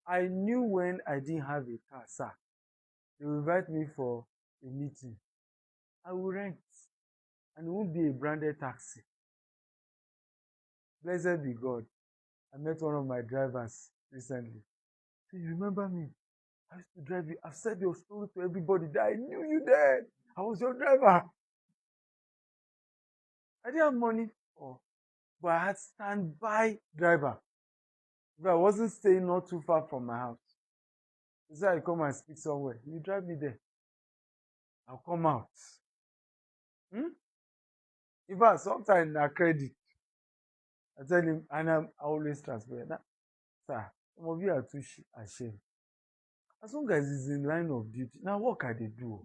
I knew when I didn't have a car, sir, they will invite me for a meeting. I will rent, and it won't be a branded taxi. Blessed be God. I met one of my drivers recently. So you remember me? I used to drive you. I've said your story to everybody that I knew you then. I was your driver. I didn't have money, but I had standby driver. If I wasn't staying not too far from my house, he said I come and speak somewhere. You drive me there. I'll come out. Hmm? In fact, sometimes I credit. I tell him, and I always transparent. Sir, some of you are too ashamed. As long as it's in line of duty, now what can they do?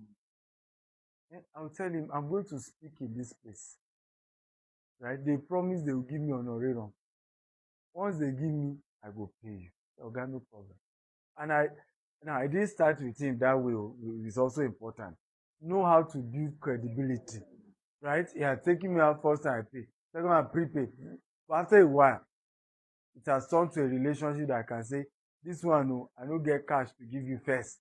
I'll tell him, I'm going to speak in this place. Right? They promise they will give me honorarium. Once they give me, I go pay you. Okay, no problem. And I didn't start with him that way. It's also important. Know how to build credibility. Right? He had taken me out first time I pay. Second time I prepaid. But after a while, it has turned to a relationship that I can say, this one, no, I don't get cash to give you first.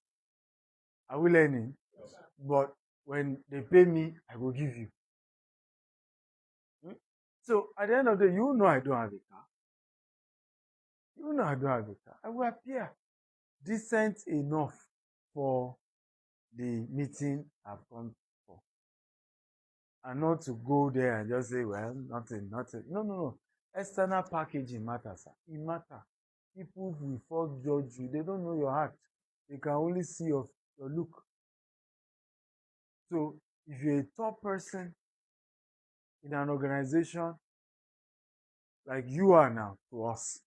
I will learn it. But when they pay me, I will give you. So at the end of the day, you know I don't have a car. You know I don't have a car. I will appear decent enough for the meeting I've come for. And not to go there and just say, well, nothing. No. External packaging matters. It matters. People will fall judge you. They don't know your heart. They can only see your look. So if you're a top person in an organization like you are now to us,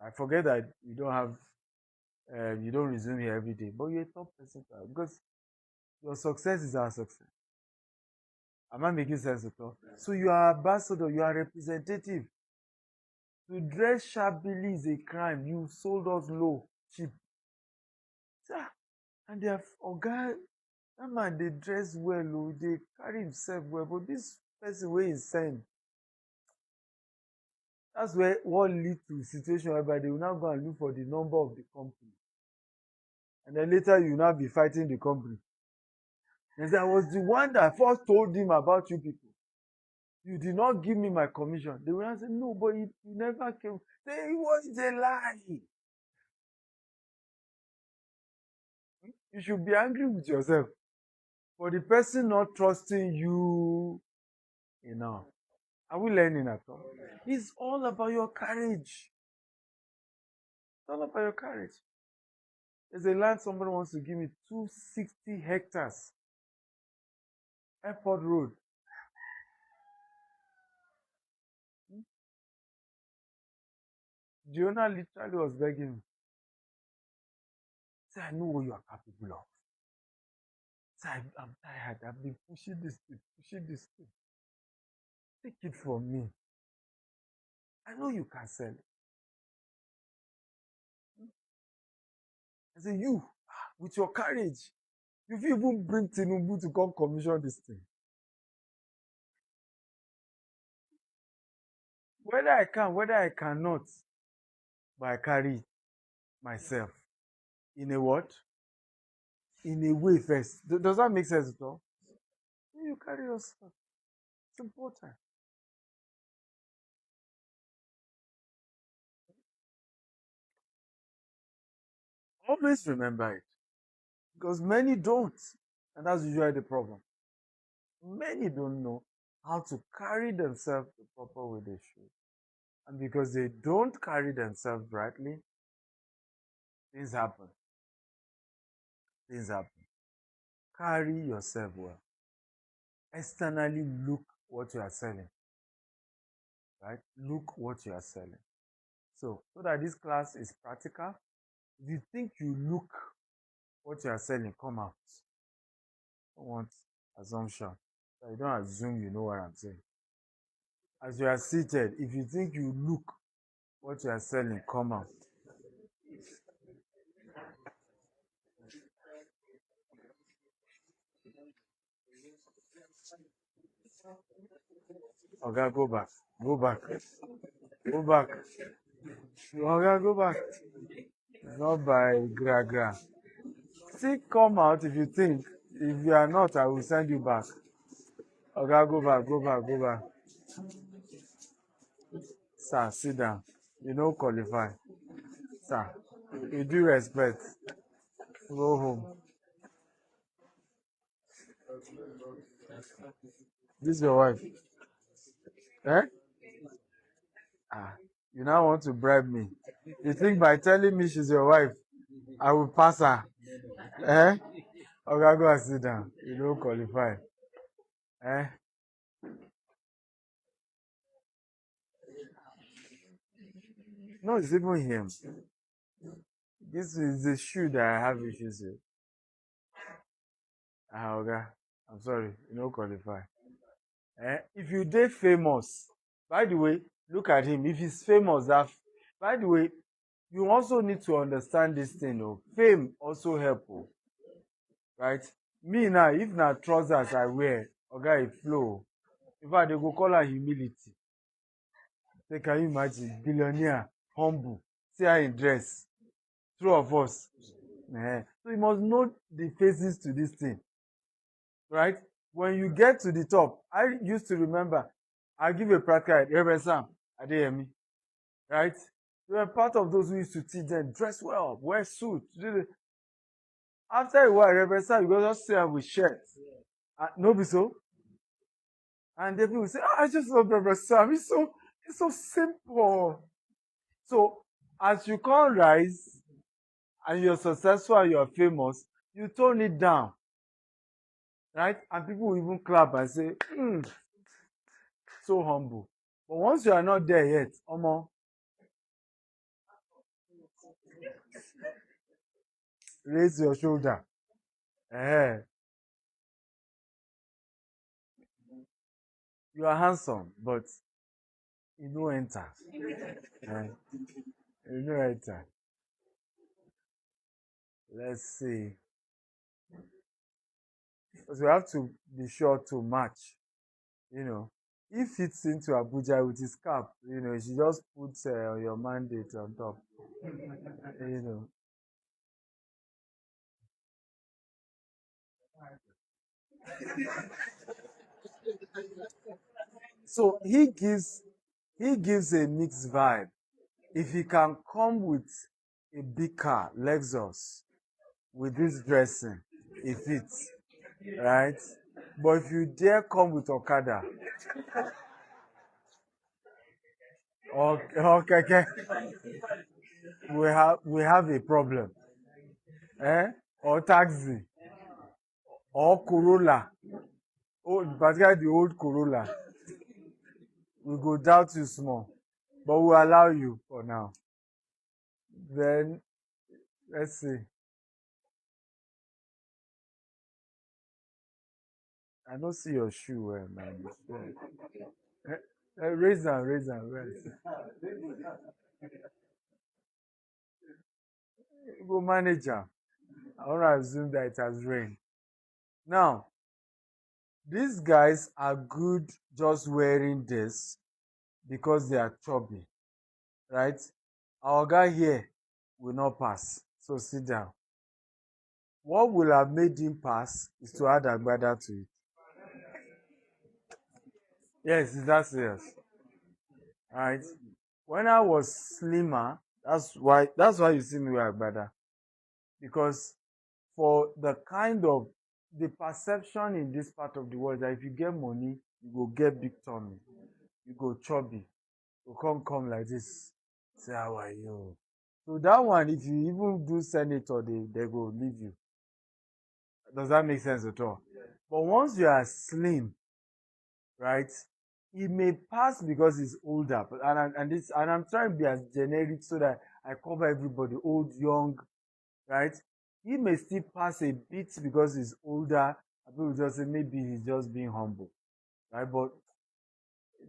I forget that you don't have, you don't resume here every day, but you're a top person because your success is our success. Am I making sense at all? So you are ambassador, you are representative. To dress shabbily is a crime. You sold us low, cheap. And they have that man, they dress well, they carry himself well, but this person where he send, that's where what lead to a situation whereby they will now go and look for the number of the company. And then later you will now be fighting the company. And I was the one that first told him about you people. You did not give me my commission. They will not say, no, but you never came. Say, it was a lie. You should be angry with yourself for the person not trusting you enough. Are we learning at all? It's all about your courage. It's all about your courage. There's a land somebody wants to give me 260 hectares. Airport Road. The owner literally was begging me. Say, I know what you are capable of. Say, I'm tired. I've been pushing this thing. Take it from me. I know you can sell it. I say, you, with your courage, you even bring Tinubu to come commission this thing. Whether I can, whether I cannot, but I carry myself. In a what? In a way first. Does that make sense at all? You carry yourself. It's important. Always remember it. Because many don't. And that's usually the problem. Many don't know how to carry themselves the proper way they should. And because they don't carry themselves rightly, things happen. Things happen. Carry yourself well. Externally look what you are selling. Right? Look what you are selling. So that this class is practical, if you think you look what you are selling, come out. I don't want assumption. So you don't assume you know what I'm saying. As you are seated, if you think you look what you are selling, come out. Okay, go back. Go back. Go back. Okay, go back. Not by gra. Still come out if you think. If you are not, I will send you back. Okay, go back, go back, go back. Sir, sit down. You don't qualify. Sir, with due respect, go home. This is your wife. Eh? Ah, you now want to bribe me. You think by telling me she's your wife, I will pass her? Eh? Okay, go and sit down. You don't qualify. Eh? No, it's even him. This is the shoe that I have issues with. Ah, okay. I'm sorry. You don't qualify. Eh? If you date famous, by the way, look at him. If he's famous, by the way, you also need to understand this thing. Oh. Fame also help. Oh, right? Me now, if na trousers I wear, okay, it flow. In fact, they go call her humility. Say, can you imagine? Billionaire, humble, see how he dress. Two of us. Eh. So you must know the faces to this thing, right? When you get to the top, I used to remember, I give a practical, Reverend Sam, Adeyemi, right? You were part of those who used to teach them, dress well, wear suit. After a while, Reverend Sam, you go just see am with shirt. No be so? And then people say, oh, I just love Reverend Sam. It's so simple. So as you come rise and you're successful and you're famous, you tone it down, right? And people will even clap and say, so humble. But once you are not there yet, Omo, raise your shoulder. Eh, you are handsome, but you no enter. Eh, you no enter. Let's see. Because we have to be sure to match. You know, he fits into Abuja with his cap. You know, she just puts your mandate on top. You know, so he gives a mixed vibe. If he can come with a big car, Lexus, with this dressing, it fits, right? But if you dare come with Okada or Keke, we have a problem, eh? Or taxi or Corolla, particularly the old Corolla, we go doubt you small, but we allow you for now. Then let's see. I don't see your shoe, man. Raise am, raise am, raise. Go manage am. I want to assume that it has rained. Now, these guys are good just wearing this because they are chubby, right? Our guy here will not pass. So sit down. What will have made him pass is to add agbada to it. Yes, it's that serious. Right? When I was slimmer, that's why you see me wear agbada. Because for the kind of the perception in this part of the world that if you get money, you go get big tummy, you go chubby, you come like this. Say how are you? So that one, if you even do senator, they go leave you. Does that make sense at all? But once you are slim, right? It may pass because it's older, but and I'm trying to be as generic so that I cover everybody, old, young, right? He may still pass a bit because he's older. People will just say maybe he's just being humble, right? But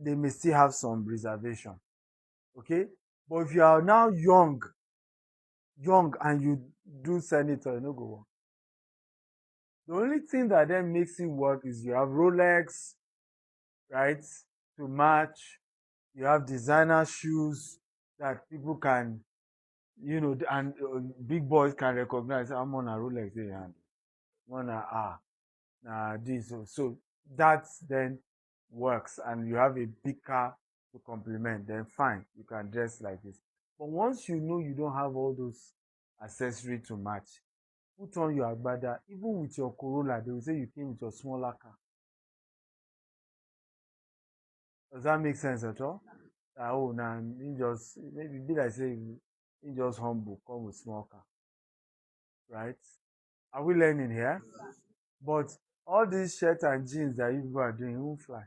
they may still have some reservation, okay? But if you are now young, and you do senator, you no go work. The only thing that then makes it work is you have Rolex, right, to match. You have designer shoes that people can And big boys can recognize I'm on a Rolex in hand. One this. So that then works, and you have a big car to complement. Then fine, you can dress like this. But once you know you don't have all those accessories to match, put on your agbada. Even with your Corolla, they will say you came with your smaller car. Does that make sense at all? Oh, now he just maybe be like say he just humble, come with small car, right? Are we learning here? But all these shirts and jeans that you people are doing won't fly.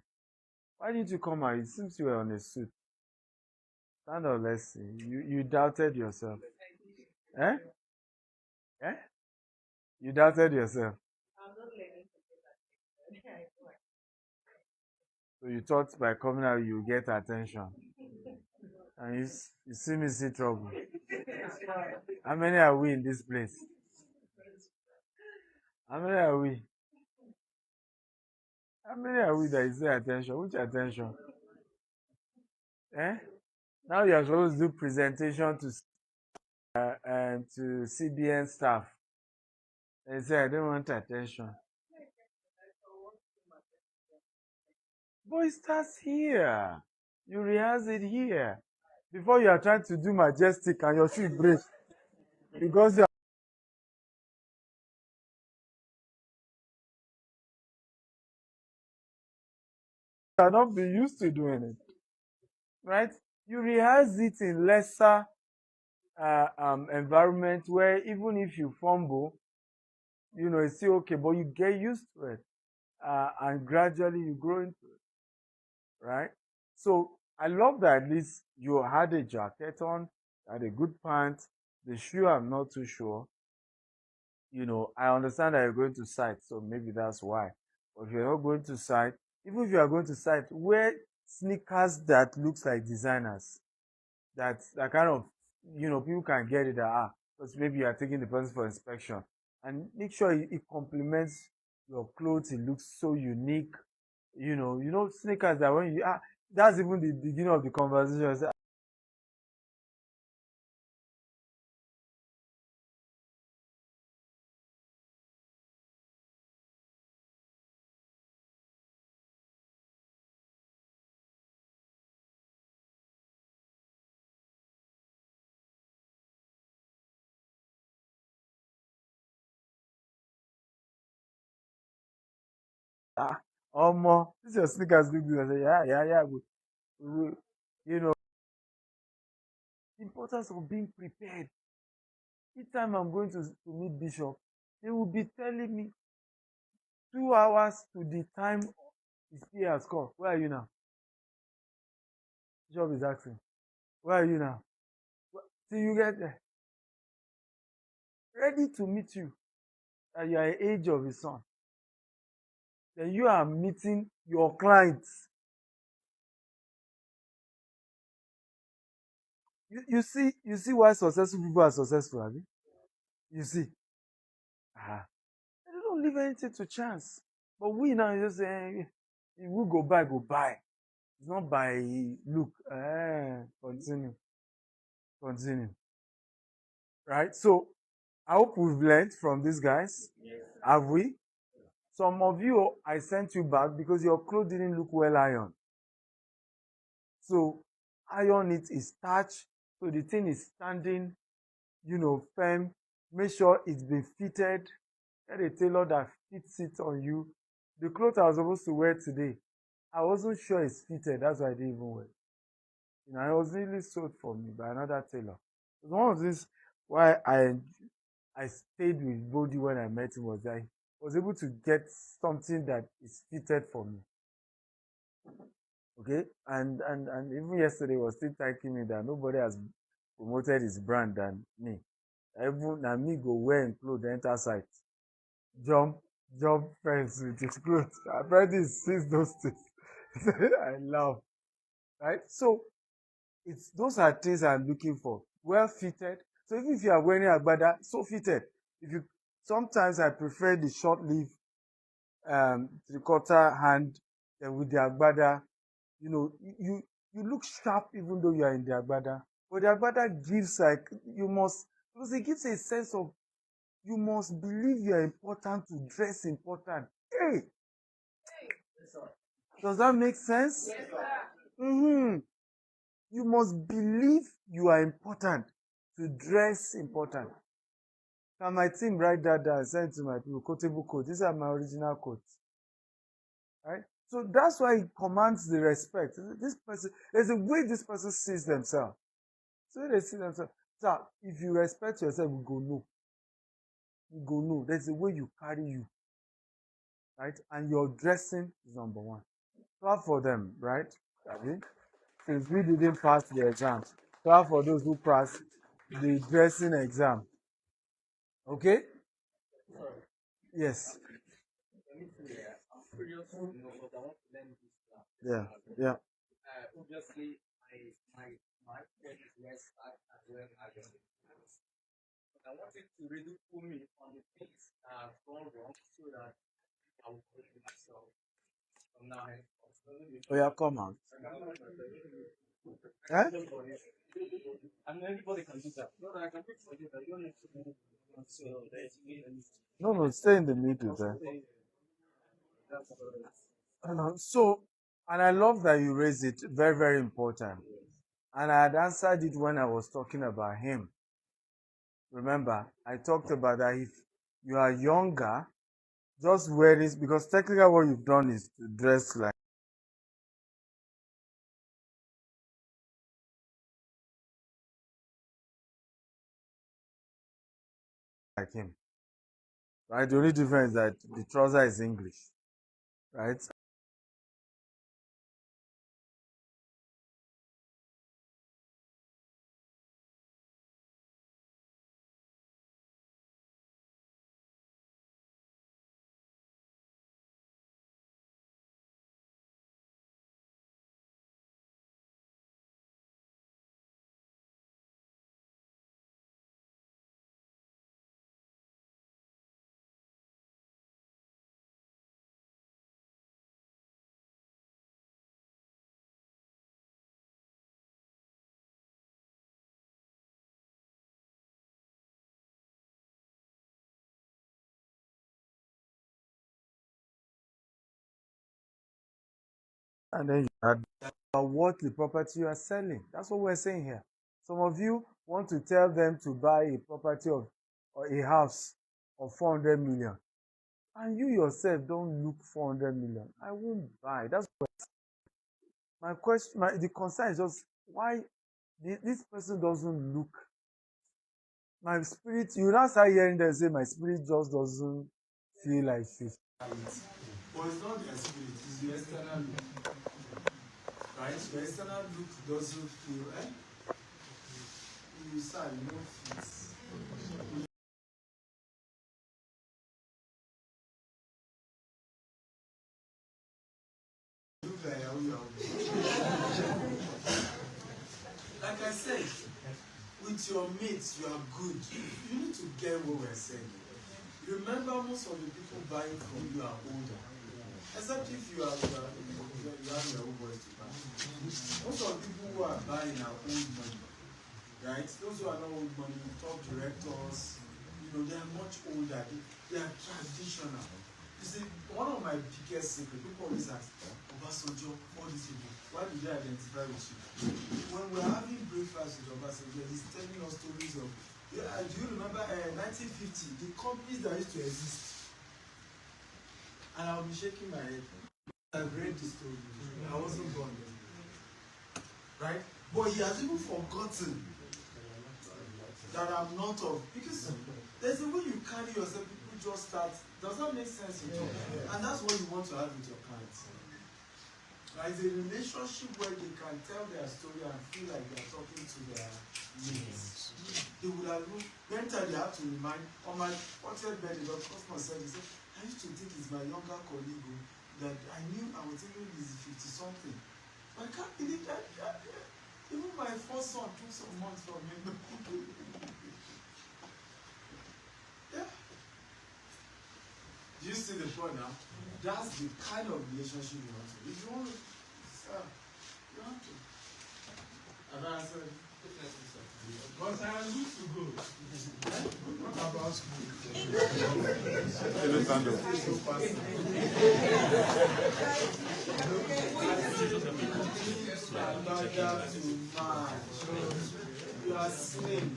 Why didn't you come out? It seems you were on a suit. Stand up, let's see. You doubted yourself. Eh? Eh? You doubted yourself. So you thought by coming out you get attention. And you see me see trouble. How many are we in this place? How many are we? How many are we that you say attention? Which attention? Eh? Now you are supposed to do presentation to CBN staff. They say I don't want attention. But it starts here. You rehearse it here. Before you are trying to do majestic and your shoe breaks because you are not be used to doing it. Right? You rehearse it in lesser environment where even if you fumble, it's still okay, but you get used to it. And gradually you grow into it, right? So I love that at least you had a jacket on, had a good pant. The shoe, I'm not too sure. I understand that you're going to site, so maybe that's why. But if you're not going to site, even if you are going to site, wear sneakers that looks like designers. That kind of, people can get it that because maybe you are taking the person for inspection, and make sure it complements your clothes. It looks so unique. Sneakers that when you that's even the beginning of the conversation. Say, Omo, this your sneakers look good. I say, yeah, yeah, yeah. We, you know, the importance of being prepared. Each time I'm going to meet Bishop, they will be telling me 2 hours to the time his PA has called. Where are you now? Bishop is asking, where are you now? Till you get there, ready to meet you, and you are the age of his son. Then you are meeting your clients. You see why successful people are successful, abi? You see, they don't leave anything to chance. But we now just say, if we go buy, go buy. It's not by look. Continue, continue. Right? So I hope we've learned from these guys. Have we? Some of you, I sent you back because your clothes didn't look well ironed. So iron it is starch. So the thing is standing, firm. Make sure it's been fitted. Get a tailor that fits it on you. The clothes I was supposed to wear today, I wasn't sure it's fitted. That's why I didn't even wear it. It was really sold for me by another tailor. It was one of these why I stayed with Bodhi when I met him was that I was able to get something that is fitted for me. Okay, and even yesterday was still thanking me that nobody has promoted his brand than me. Even na me go wear him clothes enter site, jump jump fence with his clothes. Apparently he sees those things. I love, right? So it's those are things I'm looking for. Well fitted. So even if you are wearing agbada, so fitted. If you Sometimes I prefer the short sleeve 3/4 hand than with the agbada. You know, you look sharp even though you are in the agbada. But the Agbada gives like, you must, because it gives a sense of, you must believe you are important to dress important. Hey! Does that make sense? Mm-hmm. You must believe you are important to dress important. Can my team write that down and send it to my people? Quotable quotes. These are my original quotes. Right? So that's why it commands the respect. This person, there's a way this person sees themselves. So they see themselves. So if you respect yourself, you go no. You go no. There's a way you carry you. Right? And your dressing is number one. Clap for them, right? Since we didn't pass the exam. Clap for those who passed the dressing exam. Okay? Yes. Yeah. Yeah. Oh yeah, come on. Eh? No, no, stay in the middle there. So, and I love that you raised it. Very, very important. And I had answered it when I was talking about him. Remember, I talked about that if you are younger, just wear this, because technically what you've done is to dress like him. Right? The only difference is that the trouser is English. Right? And then you add what the property you are selling. That's what we're saying here. Some of you want to tell them to buy a property of, or a house of 400 million. And you yourself don't look 400 million. I won't buy. That's my question. The concern is just why this person doesn't look. My spirit, you now start hearing them say, my spirit just doesn't feel like it. But it's not their spirit, it's the external look. Right? The external look doesn't feel, you start, you know, fits. Look like like I said, with your mates, you are good. You need to get what we're saying. Remember, most of the people buying from you are older. Except if you have your own voice to buy. Most of the people who are buying are old money. Right? Those who are not old money, top directors, they are much older. They are traditional. You see, one of my biggest secrets, people always ask, Obasanjo, all these people, why did they identify with you? When we're having breakfast with Obasanjo, he's telling us stories of, do you remember 1950, the companies that used to exist? And I'll be shaking my head. I've read this story. I wasn't born then. Right? But he has even forgotten that I'm not of, because there's a way you carry yourself, people just start, does that make sense in you? And that's what you want to have with your clients. Right? It's a relationship where they can tell their story and feel like they're talking to their mates. They would have looked, many times they have to remind, on my 40th birthday, the customer said, he said, I used to think it's my younger colleague that I knew I was thinking he's 50 something. But I can't believe that. Even my first son took some months from him. Yeah. Do you see the point now? That's the kind of relationship you want to. If you want to, you have to. Have I answered? Because I am good to go. What about school? Hello, stand up. You are slim,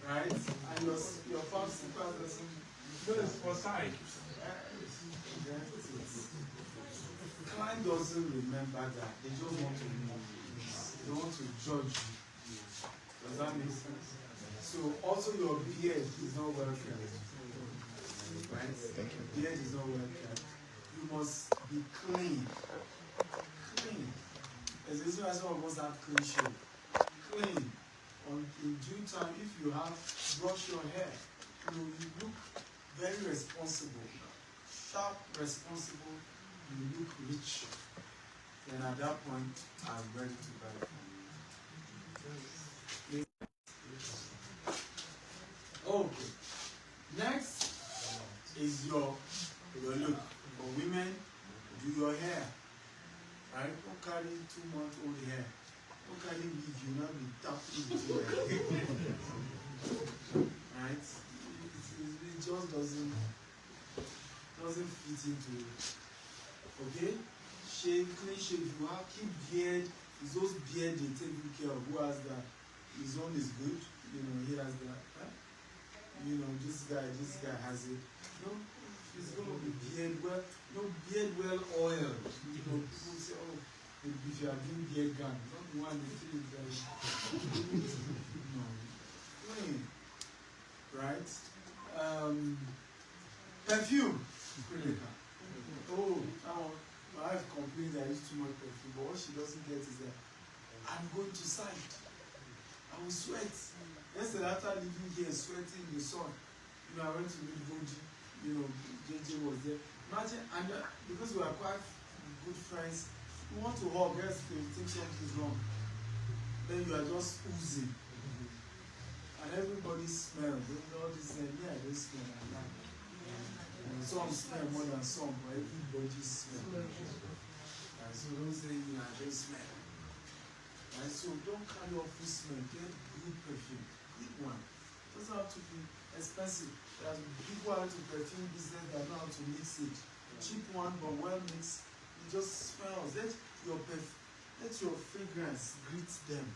right? And your popsicle doesn't. No, it's for sight. Client doesn't remember that. They just want to know. They want to judge you. Does that make sense? So also your beard is not well kept. Right? Thank you. Beard is not well kept. You must be clean. Clean. There's a reason why some of us have clean shave. Clean. In due time, if you have brush your hair, you look very responsible. Sharp, responsible, you look rich. Then at that point, I'm ready to buy from you. Okay. Next is your look. For women, do your hair. Right? Don't carry 2-month-old hair. Don't carry wig, you now be tapping with your hair. Right? It just doesn't fit into it. Okay? Shave, clean shave. If you have keep beard, it's those beard they take good care of. Who has that? His own is good. You know, he has that. Huh? You know, this guy has it. No, it's gonna be beard well. No, beard well oiled. You know, people say, oh, if you are doing beard gun, not the one they feel that. No. Clean. Right? Perfume. Oh, my wife complains I use too much perfume, but what she doesn't get is that I'm going to site. I will sweat. Yesterday, after living here, sweating in the sun, you know, I went to meet Boji, you know, JJ was there. Imagine, and because we are quite good friends, we want to hug, yes, they think something is wrong. Then you are just oozing. And everybody smells. All this, yeah, they smell like that. Some smell more than some, but everybody smells. Right, so don't say you are just smell. Right, so don't carry off this smell. Get good perfume. Good one. It doesn't have to be expensive. There's people out to perfume business that know how to mix it. Cheap one, but well mixed. It just smells. Let your fragrance greet them.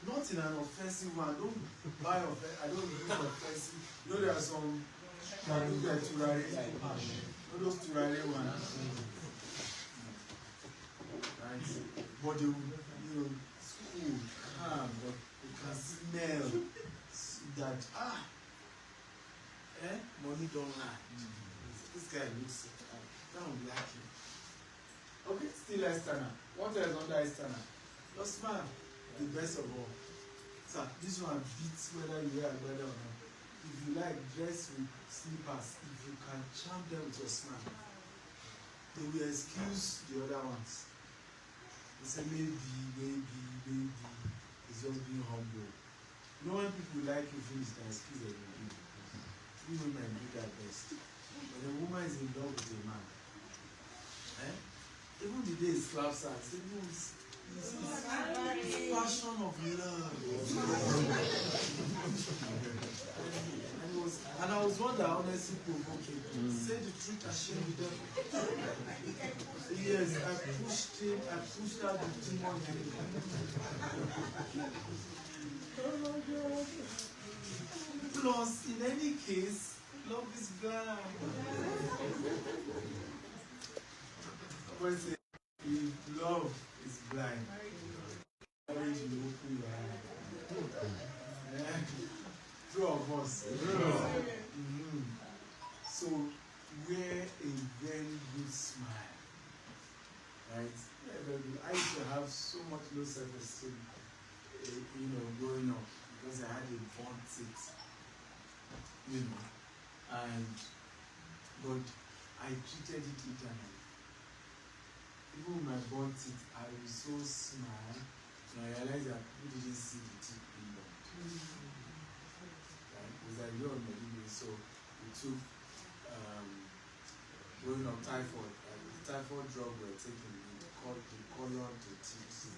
Not in an offensive one. Don't buy I don't use offensive. You know there are some turare. Those turare ones. Right? But they will, you know, cool, calm, but you can smell that money don't lie. This guy looks that will like him. Okay, still external. What else under external? Your smile, the best of all. So this one beats whether you wear a brother or not. If you like, dress with slippers. If you can charm them with your smile, they will excuse the other ones. They say maybe, it's just being humble. You know when people like you finish, they excuse them. You women do that best. When a woman is in love with a man, even the day it slaps her, it's passion of love. And I was one that honestly provoked him. Say the truth, I share with them. Yes, I pushed out the demon. Oh my God. Plus, in any case, love is blind. Somebody say, if love is blind, marriage will open your eyes. Two of us. So, wear a very good smile. Right? I used to have so much low self-esteem, growing up, because I had a bond teeth, but I treated it eternally. Even with my bond teeth, I was so smile, and I realized that people didn't see the teeth being bond. Right? Because I grew on Medina, so we took growing up typhoid. The typhoid drug we were taking, the color of the teeth.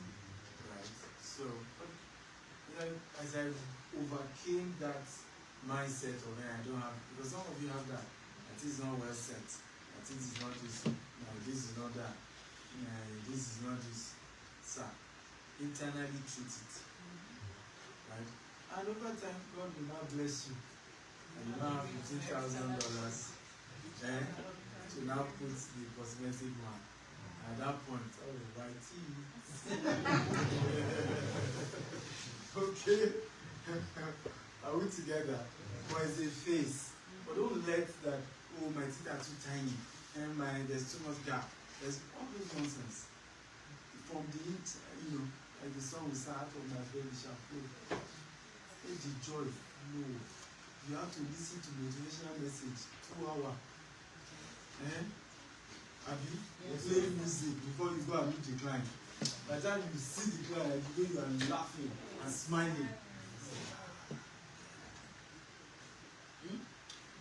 Right? So as I overcame that mindset of I don't have, because some of you have that is not well set, that it is not this, no, this is not that, this is not this. Sir, internally treat it, right? And over time, God will now bless you, and you now have $15,000 to now put the cosmetic one. At that point, oh, right teeth. Okay. Are we together? But it's a face. But don't let that, oh, my teeth are too tiny, and there's too much gap. There's all those nonsense. From the like the song we sang, out of my belly shall flow. Let the joy flow. You have to listen to motivational message 2 hours. Have you? Yes. Play music before you go and meet the client. By the time you see the client, you are laughing and smiling.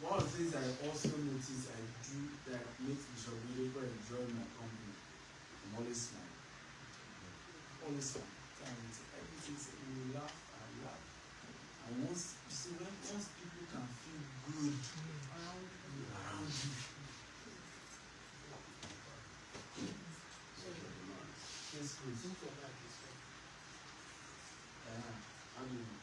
One of the things I also notice I do that makes Bishop William enjoy my company, I'm always smiling. Always smiling. Everything you laugh and laugh. And once people can feel good around you. Yes, please. How do you know?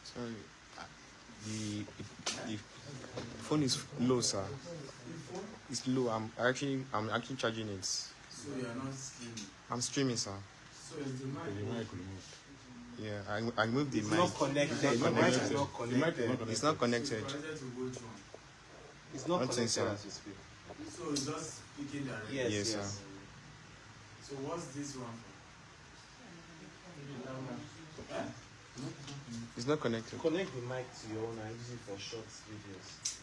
Sorry, the phone is low, sir. It's low. I'm actually charging it. So you are not streaming? I'm streaming, sir. So is the mic removed? Yeah, I moved the mic. Not connected. The mic is not connected. It's not connected. It's not connected so. as you speak. So it's just speaking directly? Yes, sir. So what's this one for? Eh? It's not connected. Connect the mic to your own and use it for short videos.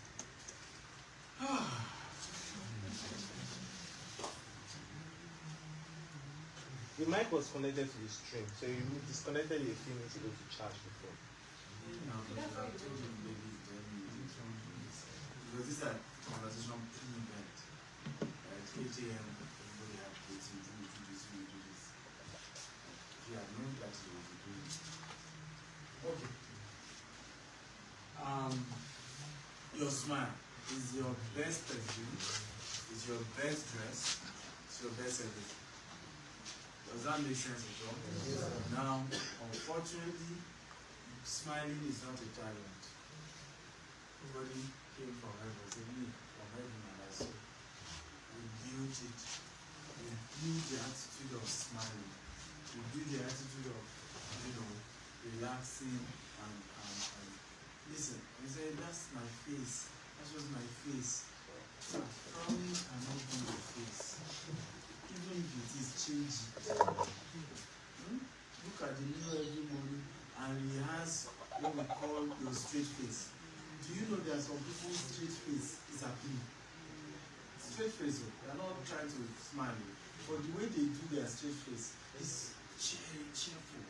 The mic was connected to the stream, so you disconnected it a few minutes ago to charge the phone. Because this is a conversation pre-event. At 8 a.m. everybody had waiting, do this. If you had known that you would be doing it. Okay. Your smile is your best perfume, is your best dress, it's your best everything. Does that make sense at all? Yes. Now, unfortunately, smiling is not a talent. Nobody came from heaven, it's me from heaven, and I saw. We built it. We build the attitude of smiling. We build the attitude of, relaxing and listen. We say that's my face. That's just my face. Frowning cannot be your face. Even if it is changing. Look at the mirror every morning and he has what we call your straight face. Do you know there are some people's straight face is appealing? Straight face, they are not trying to smile, but the way they do their straight face is cheerful.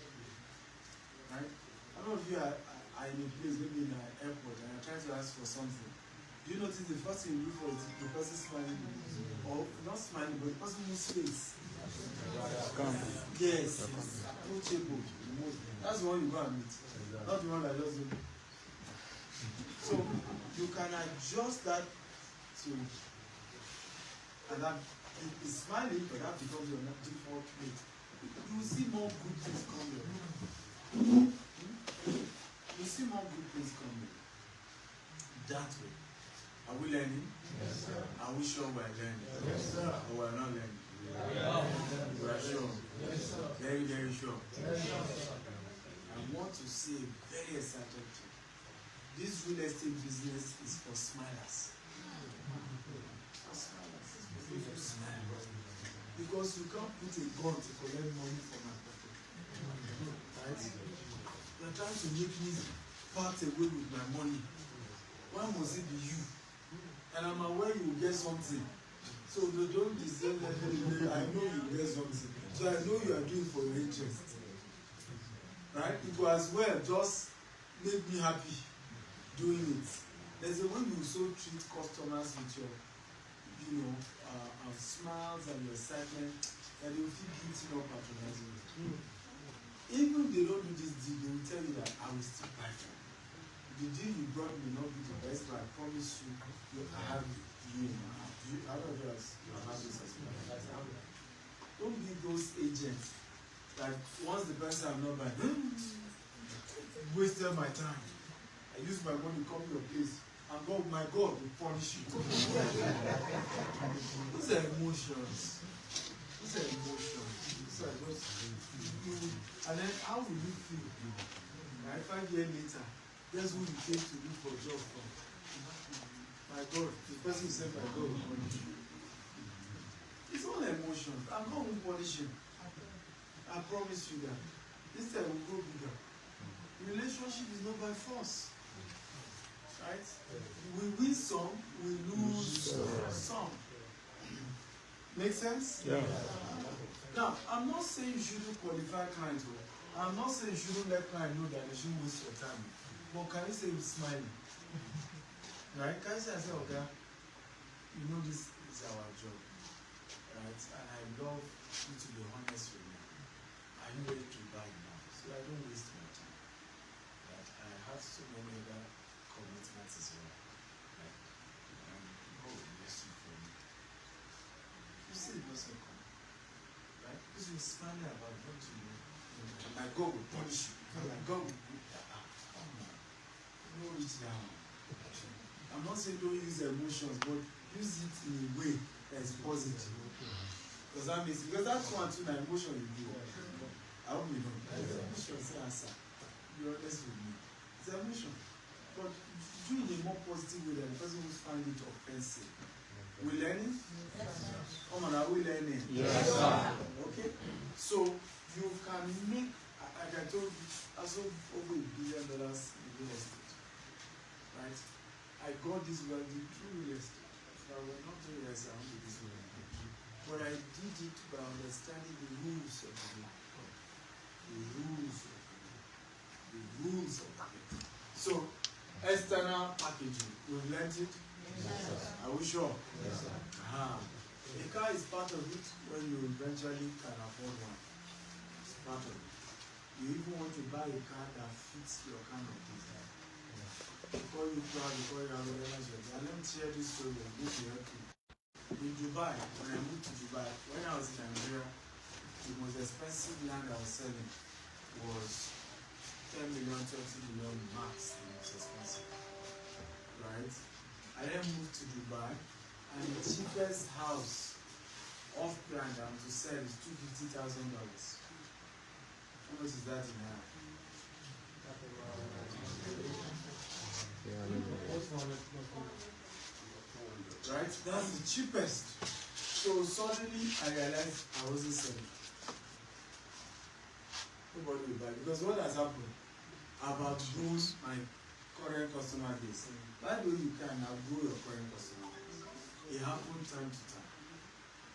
Right? I don't know if you are in a place, maybe in an airport, and you're trying to ask for something. Do you notice the first thing you do for is the person smiling, or not smiling, but the person whose face? Yes, approachable. That's the one you go and meet, not the one that just do. So you can adjust that to, and that is smiling, but that becomes your default plate. You will see more good things coming. You see more good things coming. That way. Are we learning? Yes, sir. Are we sure we're learning? Yes, sir. Or we're not learning? We are sure. Yes, sir. Very, very sure. Yes, sir. I want to say a very excited thing. This real estate business is for smilers. For smilers. Because you can't put a gun to collect money from my pocket. Right? You're trying to make me part away with my money. Why must it be you? And I'm aware you will get something. So don't deserve anything. I know you will get something. So I know you are doing for your interest. Right? It will as well just make me happy doing it. There's a way you so treat customers with your, smiles and your excitement. that they will feel guilty not patronizing you. Even if they don't do this deal, they will tell you that I will still buy from you. The deal you brought may not be the best, but I promise you, I have you in my heart. I don't know if you have this as well. Don't be those agents that once the person I'm not buying, wasted my time. I used my money to come to your place, and God, my God, will punish you. Those are emotions. Those are emotions. Those are just, and then how will you feel? Right? 5 years later, guess who you came to look for a job from? My God, the person said, my God will punish you. It's all emotions. I'm not going to punish you. I promise you that. This time will grow bigger. Relationship is not by force. Right? We win some, we lose some. Make sense? Yeah. Now, I'm not saying you shouldn't qualify clients. I'm not saying you shouldn't let clients know that they shouldn't waste your time. But can you say with smiling? Right? Can you say, okay, you know this is our job. Right? And I love you to be honest with me. Are you ready to buy now? So I don't waste my time. Right? I have so many other commitments as well. Right? God will bless you for me. You see it doesn't come. Right? Because you're smiling about what you know. My God will punish you. My God will do that. Come on. Don't reach down. I'm not saying don't use emotions, but use it in a way that is positive. Because that means, because that's one too, my emotion will do. I hope you know. It's emotion, say answer. Be honest with me. It's emotion. But do it in a more positive way than the person who's finding it offensive. We learning? Yes. Come on, are we learning? Yes. Okay? So you can make, like I told you, I sold over $1 billion in real estate. Right? I got this wealthy through real estate. If I were not doing real estate, I wouldn't be this wealthy. But I did it by understanding the rules of the game. The rules of the game. The rules of the game. So, external packaging, we've learned it? Yes. Are we sure? Yes, sir. A car is part of it when you eventually can afford one. It's part of it. You even want to buy a car that fits your kind of desire. Before you proud, before you have realized your desire. Let me share this story and go to help you. In Dubai, when I moved to Dubai, when I was in Nigeria, the most expensive land I was selling was 10 million, 20 million max, the most expensive. Right? I then moved to Dubai, and the cheapest house off brand I'm to sell is $250,000. How much is that in now? Right? That's the cheapest. So suddenly I realized I wasn't selling. Nobody will buy, because what has happened? I've outgrown my current customer base. By the way, you can outgrow your current customer base. It happens time to time.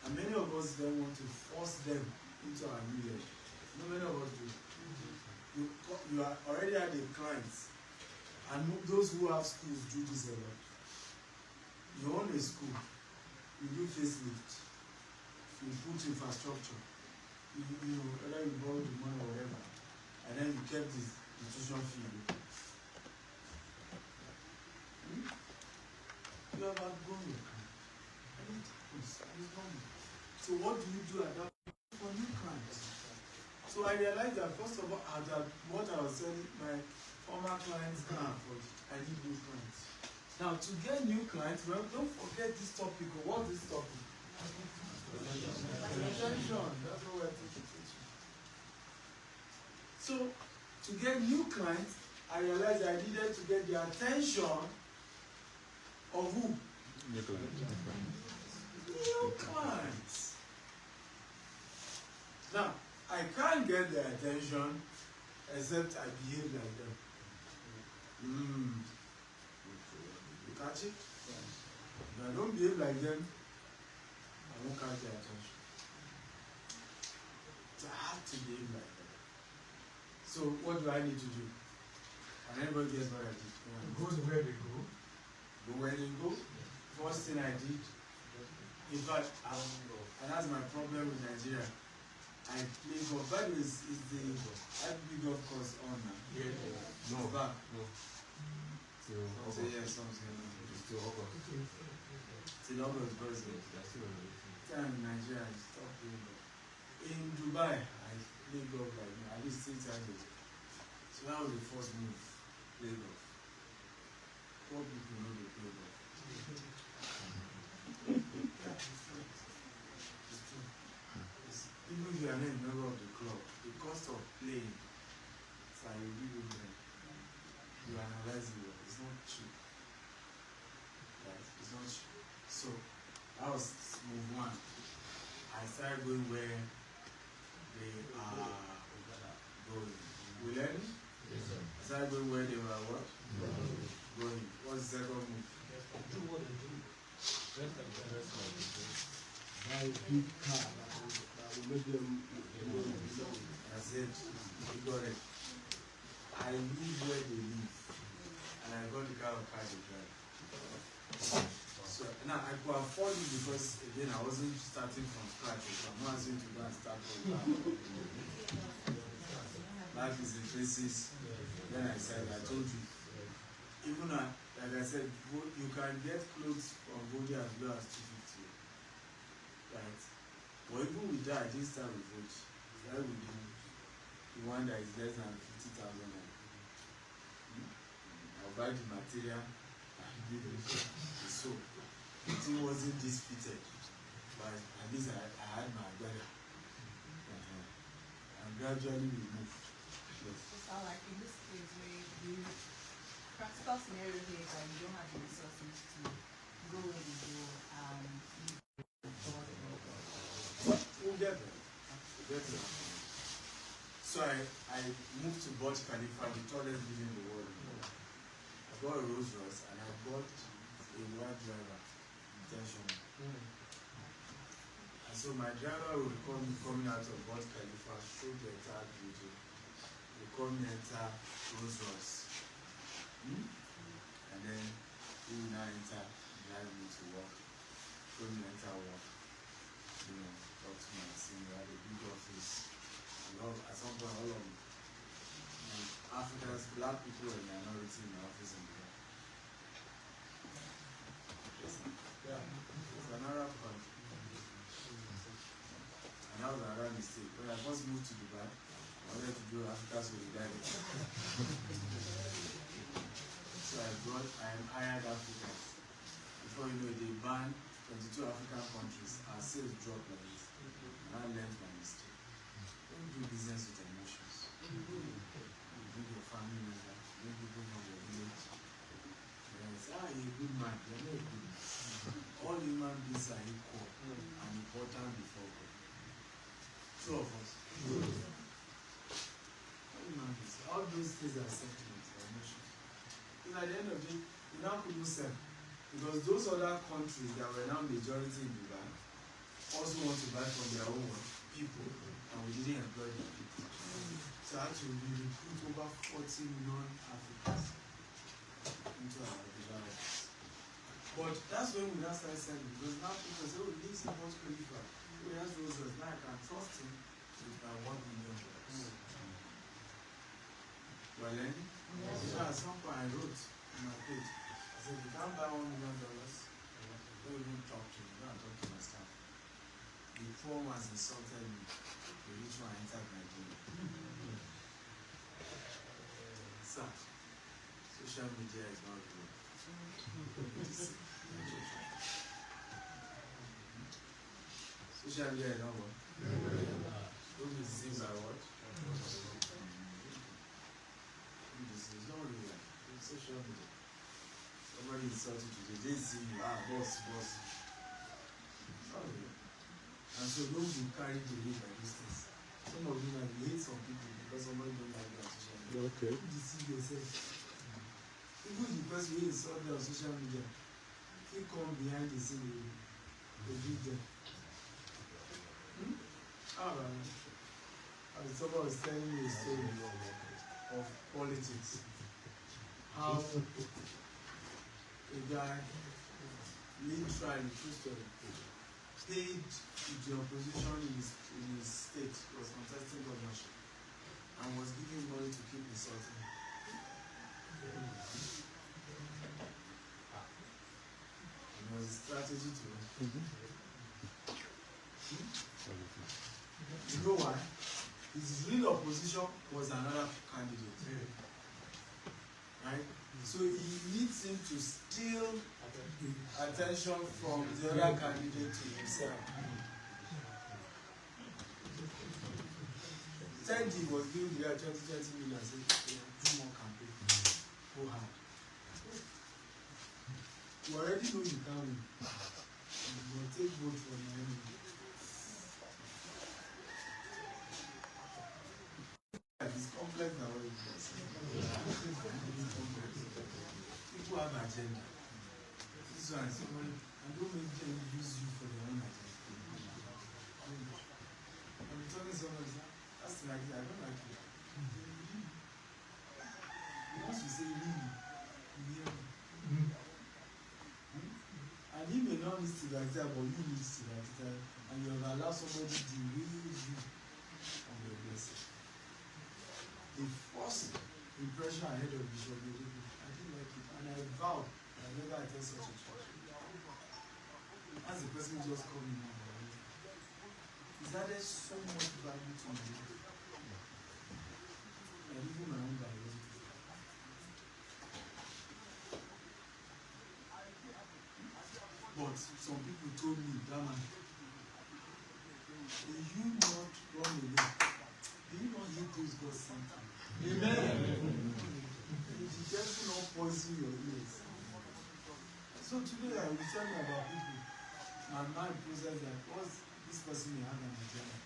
And many of us then want to force them into our new level. No, many of us do. You are already had the clients, and those who have schools do this a lot. You own a school, you do facelift, you put infrastructure, you know, whether you borrow the money or whatever, and then you kept the tuition fee. You have outgrown your client. And it happens. It's normal. So what do you do at that point for new clients? So I realized that first of all, that what I was selling, my former clients can't afford it. I need new clients. Now to get new clients, well, don't forget this topic. Or what's this topic? Attention. That's what we're teaching. So to get new clients, I realized I needed to get the attention of who? New clients. New clients. Now, I can't get their attention except I behave like them. You catch it? If I don't behave like them, I won't catch their attention. So I have to behave like them. So what do I need to do? And everybody guess what I did. Go to where they go. Go where they go. First thing I did, in fact, and that's my problem with Nigeria. I play golf. By the way, is the IPB golf course on now? Yeah. No. It's back. No. Till Some say yes, some say no. It's still August. Till August, birthday. That's still Time in Nigeria, I stop playing golf. In Dubai, I play golf like me, at least 6 times a week. So that was the first move, play golf. Poor people know they play golf. It's true. Even if you are not a member of the club, the cost of playing, it's like you give it, you analyze it well. It's not cheap. Right? It's not cheap. So that was move one. I started going where they are going. We learn? Yes, sir. I started going where they were what? Going. What's the second move? Do what they do. Buy a big car that will make them That's it. You got it. I live where they live. And I got the kind of car they drive. So now I could afford it because again I wasn't starting from scratch. So I'm not asking to go and start from life is in phases. Then I said, I told you, even like I said, you can get clothes from Vogue as low as 250, right? But even with that, I didn't start with Vogue. That would be the one that is less than 50,000 naira. I'll buy the material and give it the soap. The thing wasn't this fitted, but at least I had my brother. And gradually we moved. Yes. So like in this case where the practical scenario here is that you don't have the resources to go where you go and We'll get there. We'll get there. So I moved to Burj Khalifa, the tallest building in the world. I bought a Rolls Royce and I bought a white driver. Intentional. And so my driver would call me coming out of Burj Khalifa, show the entire building. They call me enter Rolls Royce. And then he will now enter, drive me to work. Show me enter work. You know, talk to my senior at the big office. At some point, all of Africans, black people were minority in the office in Dubai. Yeah, it's an Arab country. And that was another mistake. When I first moved to Dubai, I wanted to do Africa solidarity. So I hired Africans. Before you know it, they banned 22 African countries. Our sales dropped like this. And I learned my mistake. Don't do business with emotions. You bring your family member, bring people from your village. Yes, you're a good man, you're not a good man. All human beings are equal and important before God. Two of us. All human beings. All those things are sentiments, are emotions. Because at the end of the day, we now couldn't sell. Because those other countries that were now majority in Dubai also want to buy from their own people, and we didn't employ the people. So actually we recruit over 40 non-Africans into our Dubai office. But that's when we now started selling, because now people say, oh, he lives in Burj Khalifa. Oh, he has Rolls Royce. Now I can trust him with my $1 million. Well then, so at some point I wrote on my page, I said, if you can't buy $1 million, don't even talk to me, don't talk to my staff. The poor ones insulted me, the rich one entered Nigeria. Sir, social media is not good. Social media is not what? Don't be deceived by what? It's not really like it's social media. Somebody insulted you, they didn't see you, boss. It's not real. And so don't be carried away by these things. Some of you might hate some people because somebody don't like their social media. okay. You deceive yourself. Even the person who insult them on social media, if you come behind the scene, they beat them. Someone was telling me a story of politics. How a guy, literally, true story, paid the opposition in his state, was contesting governorship, and was giving money to keep insulting him. It was a strategy to win. You know why? His real opposition was another candidate. Right? So he needs him to steal attention from the other candidate to himself. He was giving the guy 20 million and said, do more campaign. Go hard. You already know you can't win. You will take vote from your enemy. It's complex now. People have an agenda. This one is somebody, and don't make them use you for their own agenda. I'm telling someone, that's like I don't like it. Once you say really, you hear me. And he may not need to like that, but you need to like that, and you have allowed somebody to really you on your blessing. The first impression I had of Bishop, I didn't like it, and I vowed that I never attend such a church. As the person just called me now, is that there's so much value to me, and even my own biology. But some people told me, that man, will you not run away? Do you not hate those God sometimes? Amen. Be careful not poison your ears. So today I will tell you about people. My mind process that what's this person may have an agenda.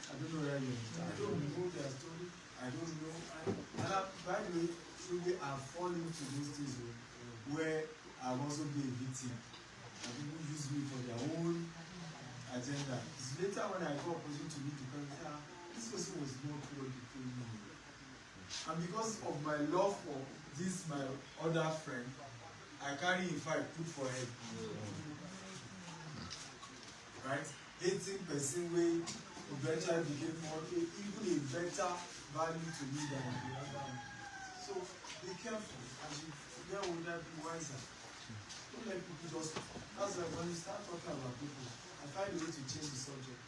I don't know where you are. I don't know their story. I don't know. By the way, truly I've fallen into those things where I've also been a victim. And people use me for their own agenda. It's later when I go opposite to meet the person, this person was not what they told me. And because of my love for this, my other friend, I carry if I put for head. Right? 18 person way eventually became more, even a better value to me than the other one. So be careful as you get older, be wiser. Don't let people just, that's why when you start talking about people, I find a way to change the subject.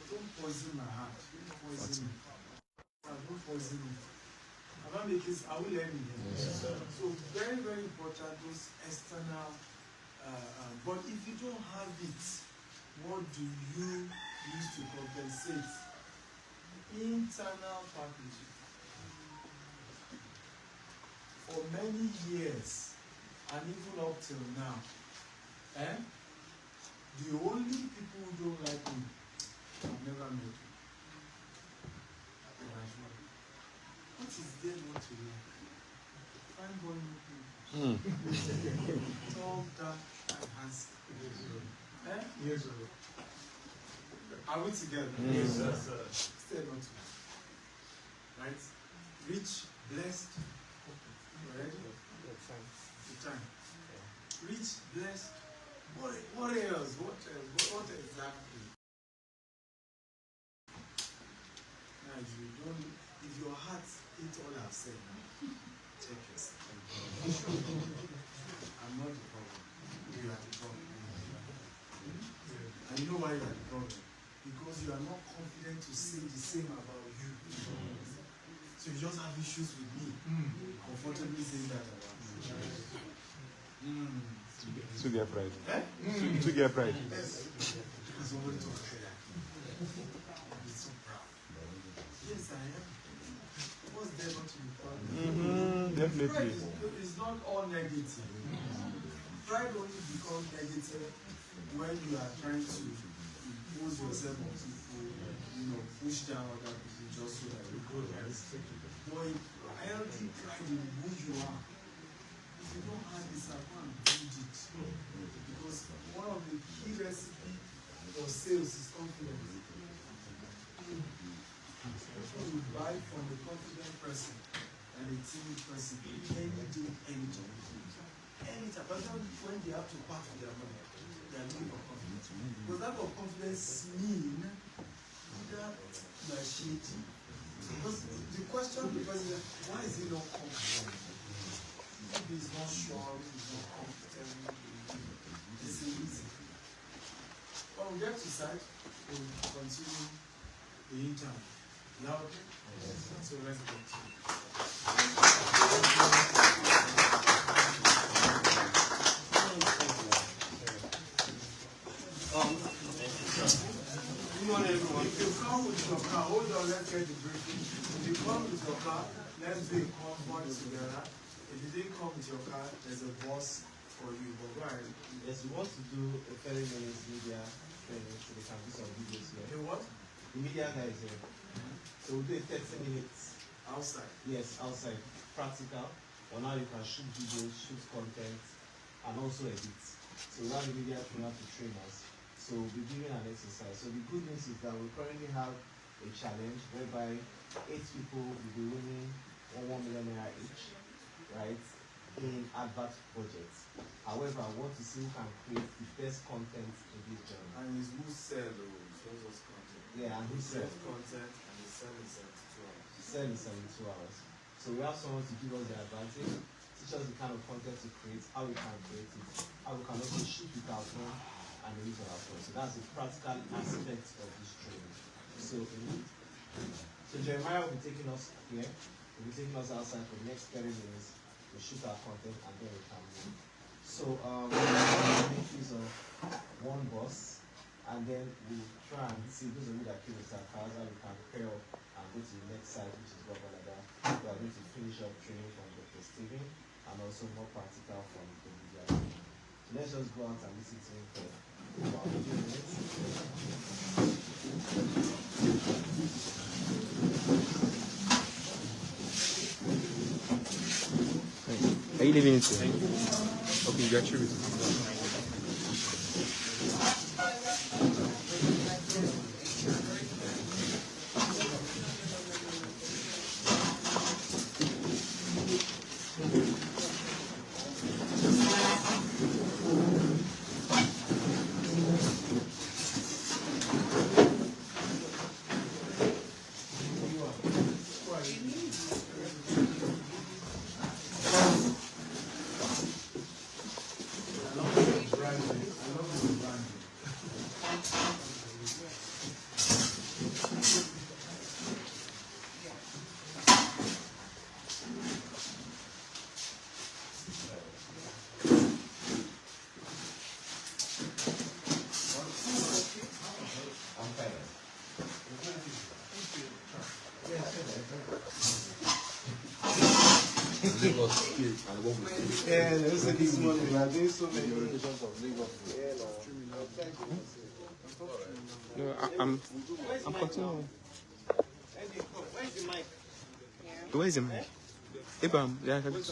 Don't poison my heart. Don't poison me. Don't poison me. I'm not making this, I will learn it. Yes. So very, very important, those external, but if you don't have it, what do you use to compensate? Internal packaging. For many years, and even up till now, the only people who don't like me, I've never met them. What is there not to know? Fine boy, no people. Tall, dark, and handsome. Yes, sir. Are we together? Yes, sir. Still not to know. Right? Rich, blessed. Ready? The time. Rich, blessed. What else? What exactly? Now, if your heart ain't all I've said now, check yourself. I'm not the problem. You are the problem. And you know why you are the problem? Because you are not confident to say the same about you. So you just have issues with me. Comfortably saying that about me. To get pride. To get pride. Yes. Somebody told me that. I'm so proud. Yes, I am. What's there not to be proud of? Definitely. Pride is not all negative. Pride only becomes negative when you are trying to impose yourself on people, push down other people just so that you grow. But a healthy pride in who you are. If you don't have this, I can't build it. Because one of the key recipes for sales is confidence. People will buy from a confident person and a timid person any day, any time. anytime. But then when they have to part with their money, they are looking for confidence. Because that of confidence mean that you are shady. Because the question because why is he not confident? Maybe he's not sure, he's not confident. It's easy. When we get to site, we'll continue the interview. Now, so let's continue. Good morning, everyone. If you come with your car, hold on, let's get the briefing. If you come with your car, let's do a convoy together. If you didn't come with your car, there's a bus for you. But go ahead. Yes, we want to do a 30 minutes media training so they can do some videos here. The what? The media guys here. So we'll do a 30 minutes. Outside. Yes, outside. Practical. On how you can shoot videos, shoot content, and also edit. So we have the media trainer to train us. So we'll be giving an exercise. So the good news is that we currently have a challenge whereby 8 people will be winning 1 million naira each, right? In advert budgets. However, I want to see who can create the best content in this journey. And it's who sell or shows us content. Yeah, and who sells content and they sell in 72 hours. sell in 72 hours. So we have someone to give us the advantage, teach us the kind of content to create, how we can create it, how we can also shoot with our phone and use our phone. So that's the practical aspect of this training. So Jeremiah will be taking us here, will be taking us outside for the next 30 minutes. We shoot our content and then we can move. So we have the use of one bus, and then we try and see those of you that came with our cars, how we can pair up and go to the next side, which is Babalada. We are going to finish up training from Dr. Steven and also more practical from the media. So let's just go out and listen to him for about 2 minutes. Are you leaving it here? Okay, you got yours. Yeah, this morning we are doing so many No, I'm continuing. Where's the mic? Where is him? Abraham, yeah, I can do.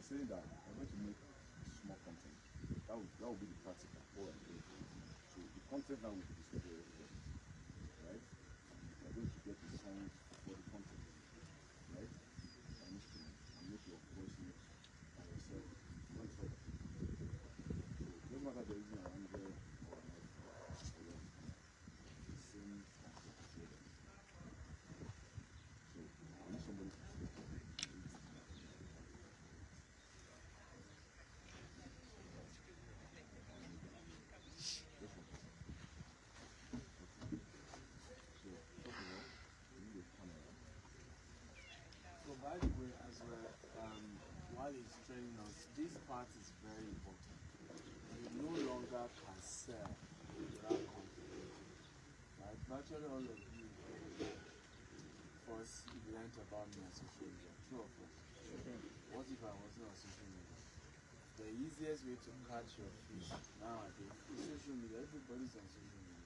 Saying that I'm going to make small content. That will be the practical. So the content that will be distributed, right? We're going to get the songs for the content, right? An instrument and make your voice notes by yourself. One sort of. So no matter there is an Android or an iPhone or what, the same concept is there. So I need somebody to step up. By the way, as well, while he's training us, this part is very important. You no longer can sell without content. that virtually all of you first learned about me on social media. True or false? What if I wasn't on social media? The easiest way to catch your fish nowadays is social media. Everybody's on social media.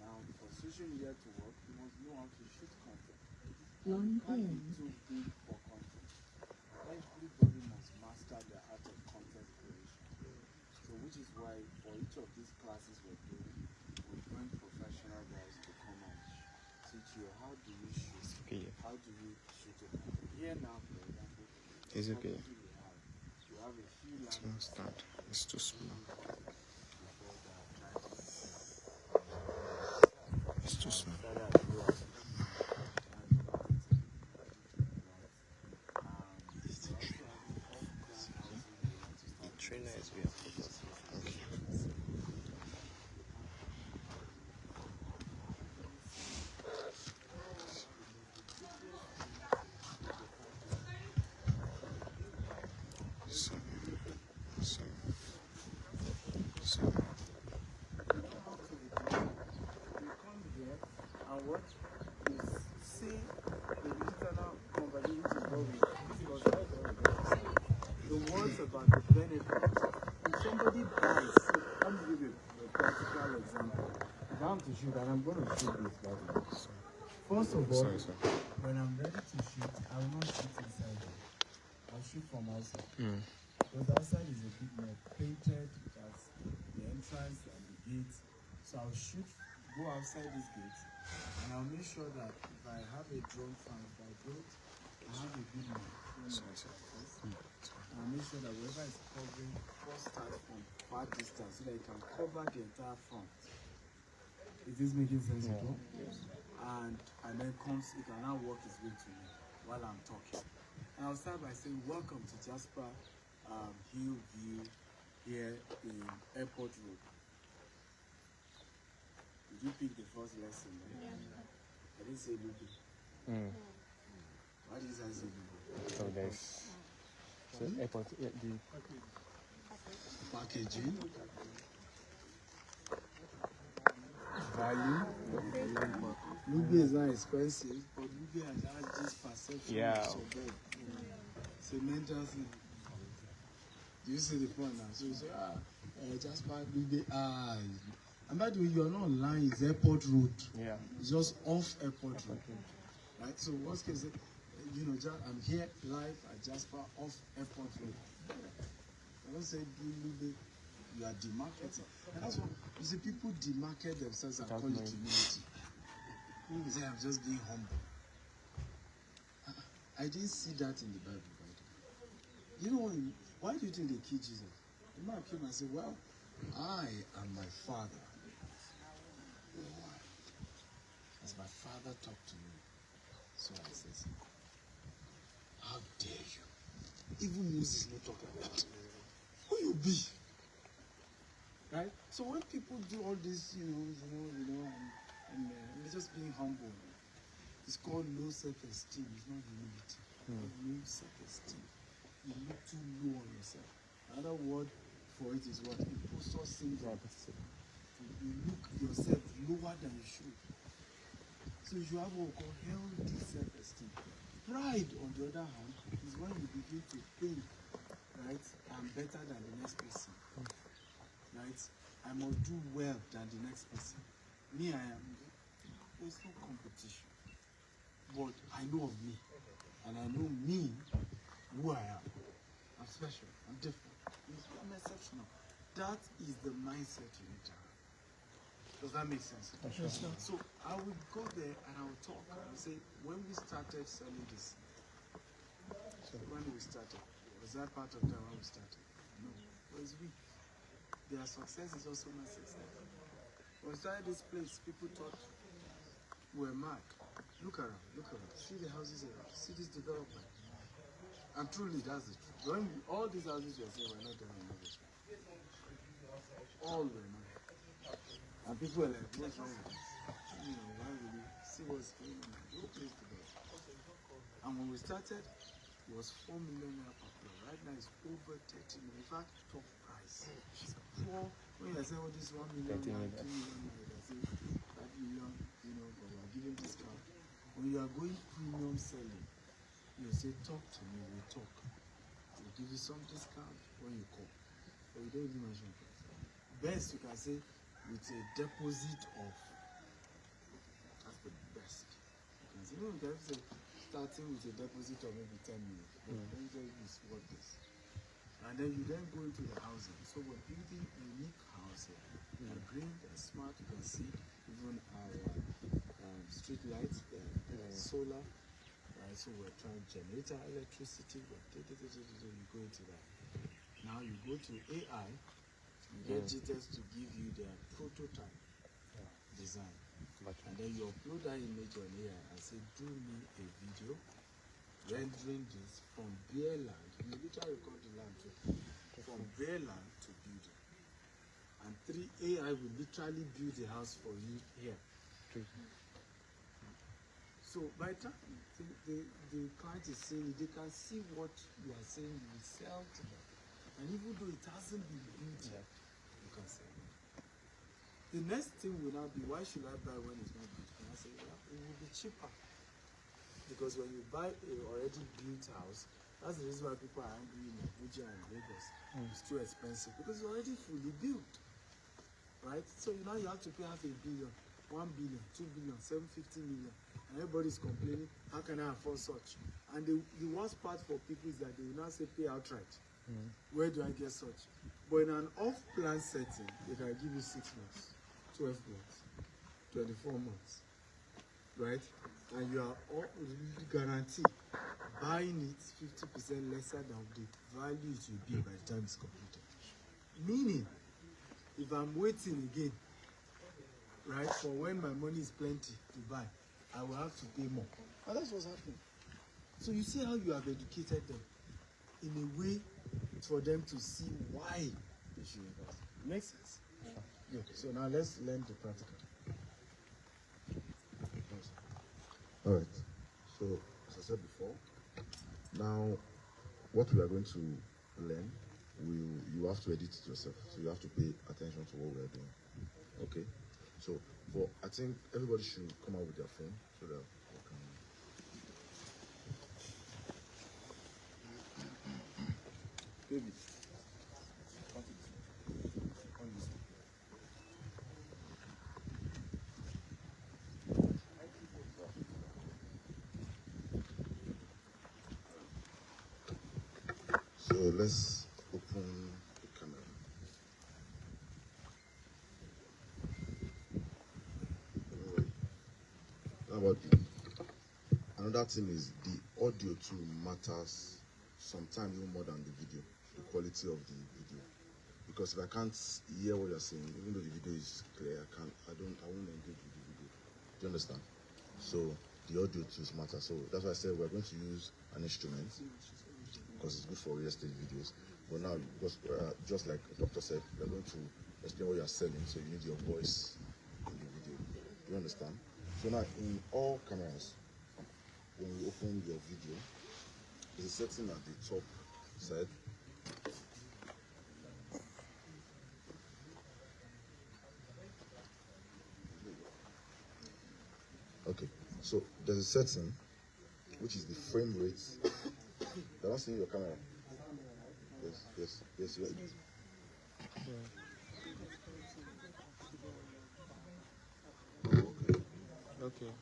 Now, for social media to work, you must know how to shoot content. You can't be too big for content. Everybody must master the art of content creation. So, which is why for each of these classes we're doing, we bring professional guys to come and teach you how do you shoot, how do you shoot a content. Here now, for example, It's okay. you have a few It's lines not stand. It's too small. before that trying to It's too small. The trainer is here. Okay. So. come here and what is see the internal conversation which is what we discussed. The words about the benefit. If somebody buys, let me give you a practical example. If I'm to shoot, and I'm going to shoot this by the way. First of all, Sorry. when I'm ready to shoot, I will not shoot inside there. I'll shoot from outside. Because outside is a bit more painted, that's the entrance and the gate. So I'll shoot, go outside this gate, and I'll make sure that if I have a drone fan, if I build, I have a good one. I'll make sure that wherever it's covering, first start from far distance so that it can cover the entire front. Is this making sense? Yeah. Yes. And then it can now work its way to me while I'm talking. And I'll start by saying, welcome to Jasper Hill View here in Airport Road. Did you pick the first lesson? Right? Yeah. I didn't say Luby. Why did you say Luby? So there's airport, the Packaging. Value. Luby is not expensive, but Luby has this perception of suburb. It's a mental thing. Do you see the point now? So you say, Jasper, Luby, and by the way, you're not online, it's Airport Road. Yeah. It's just off Airport Road. Right? So worst case, I'm here live at Jasper off Airport Road. I don't say Luby, you are demarketing. And that's what you see, people demarket themselves and call it humility. People say I'm just being humble. I didn't see that in the Bible, by the way. You know why do you think they killed Jesus? The man came and said, well, I am my Father. As my Father talked to me, so I said, how dare you? Even Moses not talking about it. Who you be? Right? So when people do all this, and they're just being humble, it's called low self-esteem. It's not humility. Low self-esteem. You look too low on yourself. Another word for it is what? Imposter syndrome. You look yourself lower than you should. So you have what we call healthy self-esteem. Pride, on the other hand, is when you begin to think, right, I'm better than the next person. Right? I must do well than the next person. There's no competition. But I know of me. And I know me, who I am. I'm special. I'm different. I'm exceptional. That is the mindset you need to have. Does that make sense? Sure. So I will go there and I will talk. I will say, when we started selling this, when we started, was that part of that when we started? No. It was we. Their success is also my success. When we started this place, people thought we were mad. Look around. See the houses around. See this development. And truly, that's the truth. All these houses were saying we're not doing enough. All were not. And people were like, what's wrong with this? Why would you see what's going on? No place to go. And when we started, it was 4 million naira per plot. Right now it's over 30 million. In fact, top price. When you say, oh, this 1 million, 2 million naira, they say, million, but we are giving discount. When you are going premium selling, you say, talk to me, we'll talk. We'll give you some discount when you call. But we don't give mention price. Best you can say with a deposit of, that's the best. You can say, no, you can say starting with a deposit of maybe 10 million. Then you is what this. And then you then go into the housing. So we're building a unique house here. They're green, they're smart, you can see even our street lights, solar. Right, so we're trying generator electricity, you go into that. Now you go to AI, you get JTS to give you their prototype design. And then you upload that image on AI and say, do me a video rendering this from bare land. You literally record the land too. From bare land to building. And 3 AI will literally build the house for you here. So by the time the client is saying it, they can see what you are saying you will sell to them. And even though it hasn't been built yet, you can sell it. The next thing will now be, why should I buy when it's not built? And I say, well, it will be cheaper. Because when you buy a already built house, that's the reason why people are angry in Abuja and Lagos. It's too expensive because it's already fully built. Right? So now you have to pay $500 million, 1 billion, 2 billion, 750 million. And everybody's complaining, how can I afford such? And the worst part for people is that they will now say pay outright. Where do I get such? But in an off-plan setting, they can give you 6 months, 12 months, 24 months. Right? And you are all guaranteed buying it 50% lesser than the value it will be by the time it's completed. Meaning, if I'm waiting again, right, for when my money is plenty to buy, I will have to pay more. And that's what's happening. So you see how you have educated them in a way for them to see why they should invest. Makes sense? Good. So now let's learn the practical. All right. So, as I said before, now what we are going to learn, you have to edit it yourself. So you have to pay attention to what we are doing. Okay. So, but I think everybody should come out with their phone so that we can. Baby. So let's open the camera. How about another thing is the audio too matters sometimes even more than the video, the quality of the video. Because if I can't hear what you're saying, even though the video is clear, I won't engage with the video. Do you understand? So the audio too matters. So that's why I said we're going to use an instrument because it's good for real estate videos. But now, because, just like the doctor said, we're going to explain what you're selling, so you need your voice in the video. Do you understand? So now, in all cameras, when you open your video, there's a setting at the top side. Okay, so there's a setting which is the frame rate. You're not seeing your camera. Yes, you are. Okay.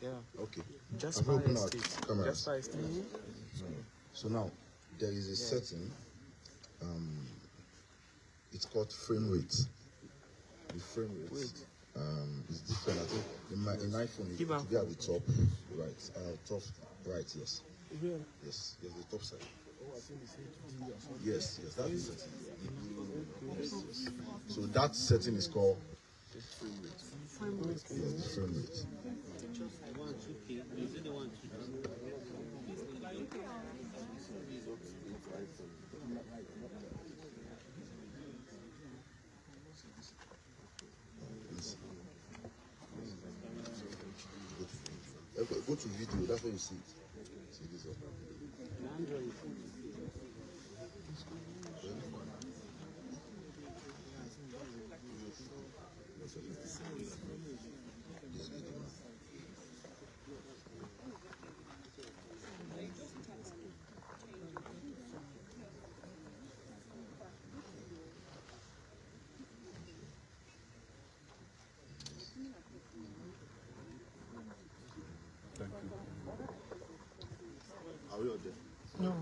Yeah. Okay. Jasper I've opened our Estate. cameras. Jasper Estate. So now there is a setting. It's called frame rate. The frame rate is different. I think in iPhone it will be at the top right. Top right, yes. Yes, the top side. Yes, that's the setting. Yes. So that setting is called frame rate. Yes, the frame rate. Go to video, that's where you see it. See this one. Thank you. Are we all there? No.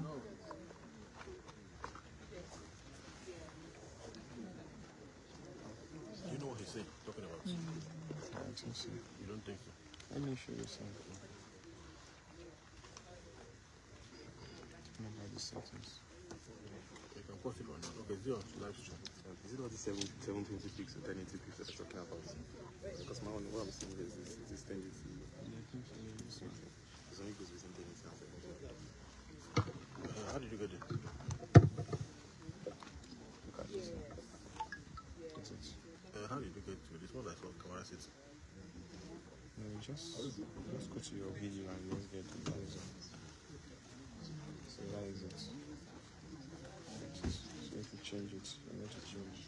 Do you know what he's saying? Talking about? I think so. You don't think so? Let me show you something. About the settings. You can pause it for now. Okay, it's your live stream. Is it not the 720 pics or 1080 pics that I'm talking about? Because my own, what I'm seeing is this 1080. It's only goes within 1080. How did you get it? Look at this. That's it. How did you get to this one? I saw camera sits. No, just go to your video and just get the result. So that is it. So if you change it, you need to change.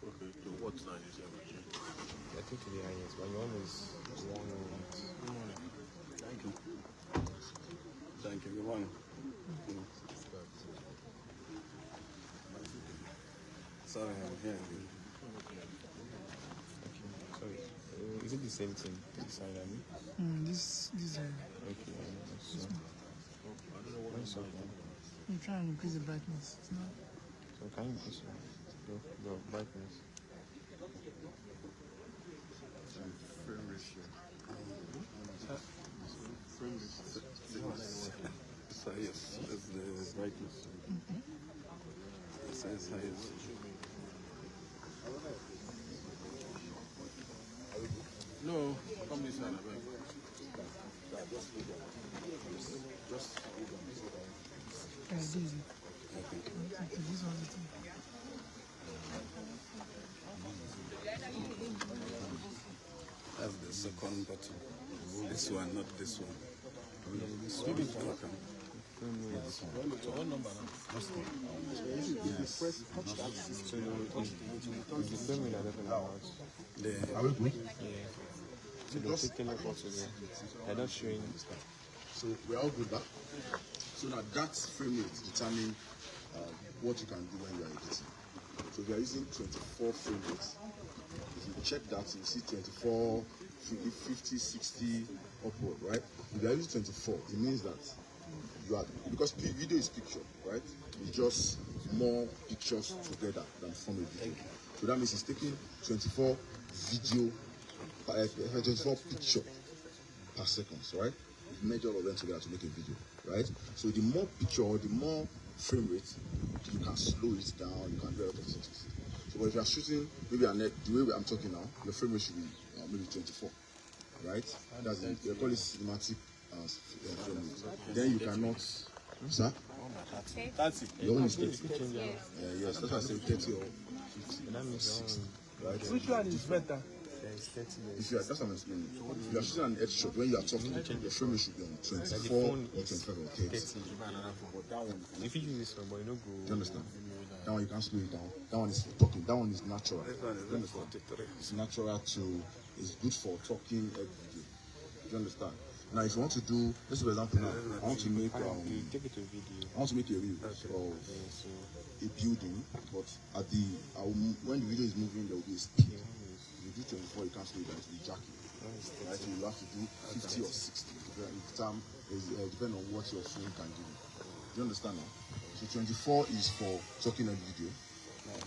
Okay, to what now you say? I think to the highest, but your one is 108. Good morning. Thank you. Thank you. Good morning. Sorry, I'm here. Sorry. Is it the same thing? This side, I mean? This Okay, so. One second. I'm trying to increase the brightness. It's not. So can you increase your brightness? Frame ratio. Frame ratio. So yes, that's the brightness. Size highest. No, come this side, I beg. Yeah, this is it. Okay, this one's the thing. That's the second button. This one, not this one. Okay. So what number now? So you film in a different hours. Are we good? Yeah. So they're taking a photo there. They're not showing. So we're all good, back. So now that frame rate determine what you can do when you are editing. So we are using 24 frame rates. If you check that, you see 24, 50, 60 upward, right? If you are using 24, it means that you are, because video is picture, right? It's just more pictures together than from a video. So that means it's taking 24 video, 24 picture per second, right? You measure all of them together to make a video, right? So the more picture or the more frame rate, you can slow it down, you can do a lot of things. So but if you are shooting maybe a net, the way I'm talking now, your frame rate should be maybe 24, right? That's it. They call it cinematic frame rate. Then you cannot, sir? 30. Your own is 30. Yes, that's why I say 30 or 50 or 60, right? Which one is better? If you are, that's what I'm explaining. If you are shooting an headshot, when you are talking, your frame rate should be on 24 or 25 or 30. But that one, If you use this one, but you don't go. do you understand? That one you can't slow it down. That one is for talking. That one is natural. Do you understand? It's natural to. It's good for talking every day. Do you understand? Now, if you want to do, let's say for example now, I want to make Take it to video. I want to make a reel of a building, but at the when the video is moving, there will be a speed. You do 24, you can't slow it down, it will be jacking. Right? So you have to do 50 or 60. Depending on what your phone can do. Do you understand now? So 24 is for talking on video.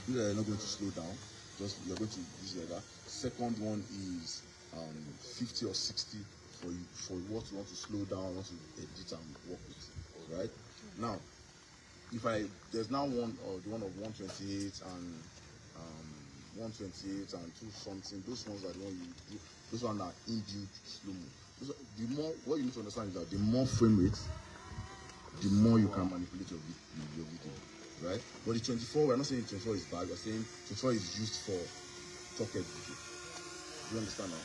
You are not going to slow down. Just you're going to use like that. Second one is 50 or 60 for what you want to slow down, want to edit and work with. Right? Now, there's now one or the one of 128 and 128 and 2 something. Those ones are the one you do. Those ones are inbuilt slow mo. The more, what you need to understand is that the more frame rate, the more you can manipulate your video, right? But the 24, we're not saying 24 is bad. We're saying 24 is used for talked video. Do you understand now?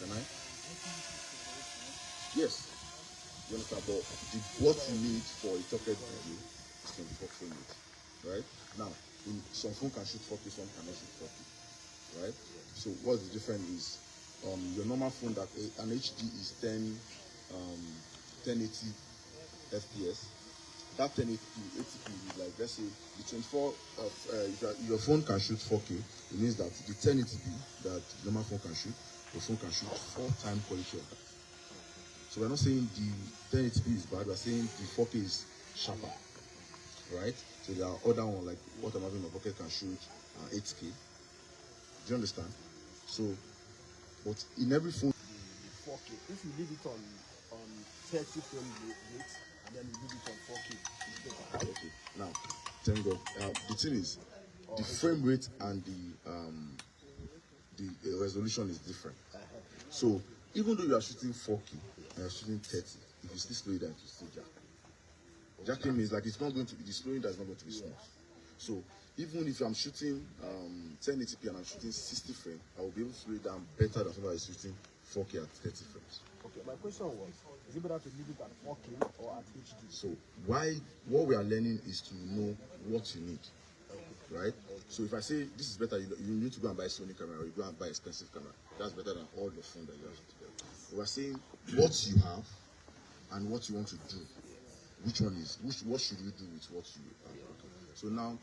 Can I? Yes. You understand? But what you need for a talked video is 24 frame rate, right? Now, some phone can shoot 40, some cannot shoot 40. right? So what's the difference is your normal phone that an HD is 1080 FPS. That 1080p is like, let's say the 24 if your phone can shoot 4K, it means that the 1080p that the normal phone can shoot, your phone can shoot 4 times quality of that. So we're not saying the 1080p is bad, we're saying the 4K is sharper, right? So there are other ones like what I'm having in my pocket can shoot 8K. Do you understand? So, but in every phone, 4K. If you leave it on 30 frame rate and then you leave it on 4K, it's better. okay. Now, thank God. The thing is, the frame rate and the resolution is different. So even though you are shooting 4K and you are shooting 30, if you still slow it down, you still jack. Jacking means like it's not going to be, the slowing down is not going to be smooth. So even if I'm shooting 1080p and I'm shooting 60 frames, I will be able to slow it down better than somebody is shooting 4K at 30 frames. Okay, my question was, is it better to leave it at 4K or at HD? So what we are learning is to know what you need, right? So if I say this is better, you need to go and buy a Sony camera or you go and buy an expensive camera. That's better than all the phone that you have together. We're saying what you have and what you want to do. Which one is what should you do with what you have? Okay. So now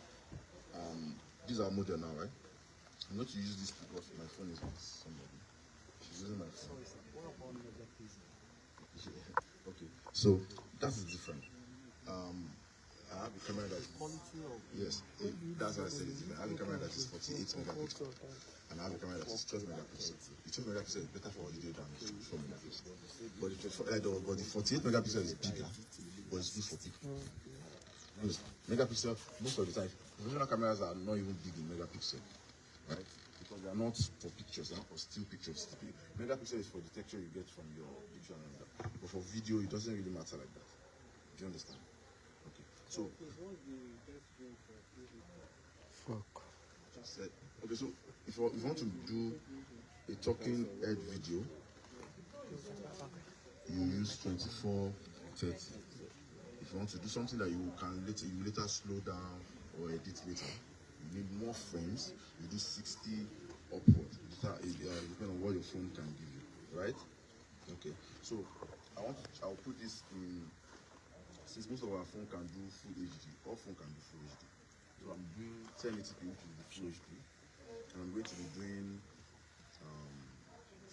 this is our model now, right? I'm going to use this because my phone is with somebody. She's using my phone. Okay, so that is different. I have a camera that is yes, that's what I said. It's different. I have a camera that is 48 megapixels, and I have a camera that is 12 megapixels. The 12 megapixels is better for video than the 4 megapixels. But the 48 megapixels is bigger, but it's good for people. Megapixel, most of the time, professional cameras are not even big in megapixel, right? Because they are not for pictures, they are not for still pictures. Megapixel is for the texture you get from your picture and all that. But for video, it doesn't really matter like that. Do you understand? Okay. So, just said, okay, so if you want to do a talking head video, you use 24:30. If you want to do something that you later slow down or edit later, you need more frames. You do 60 upward. Depending on what your phone can give you, right? Okay. So I'll put this in. Since most of our phone can do full HD, all phone can do full HD. So I'm doing 1080p, which is the full HD, and I'm going to be doing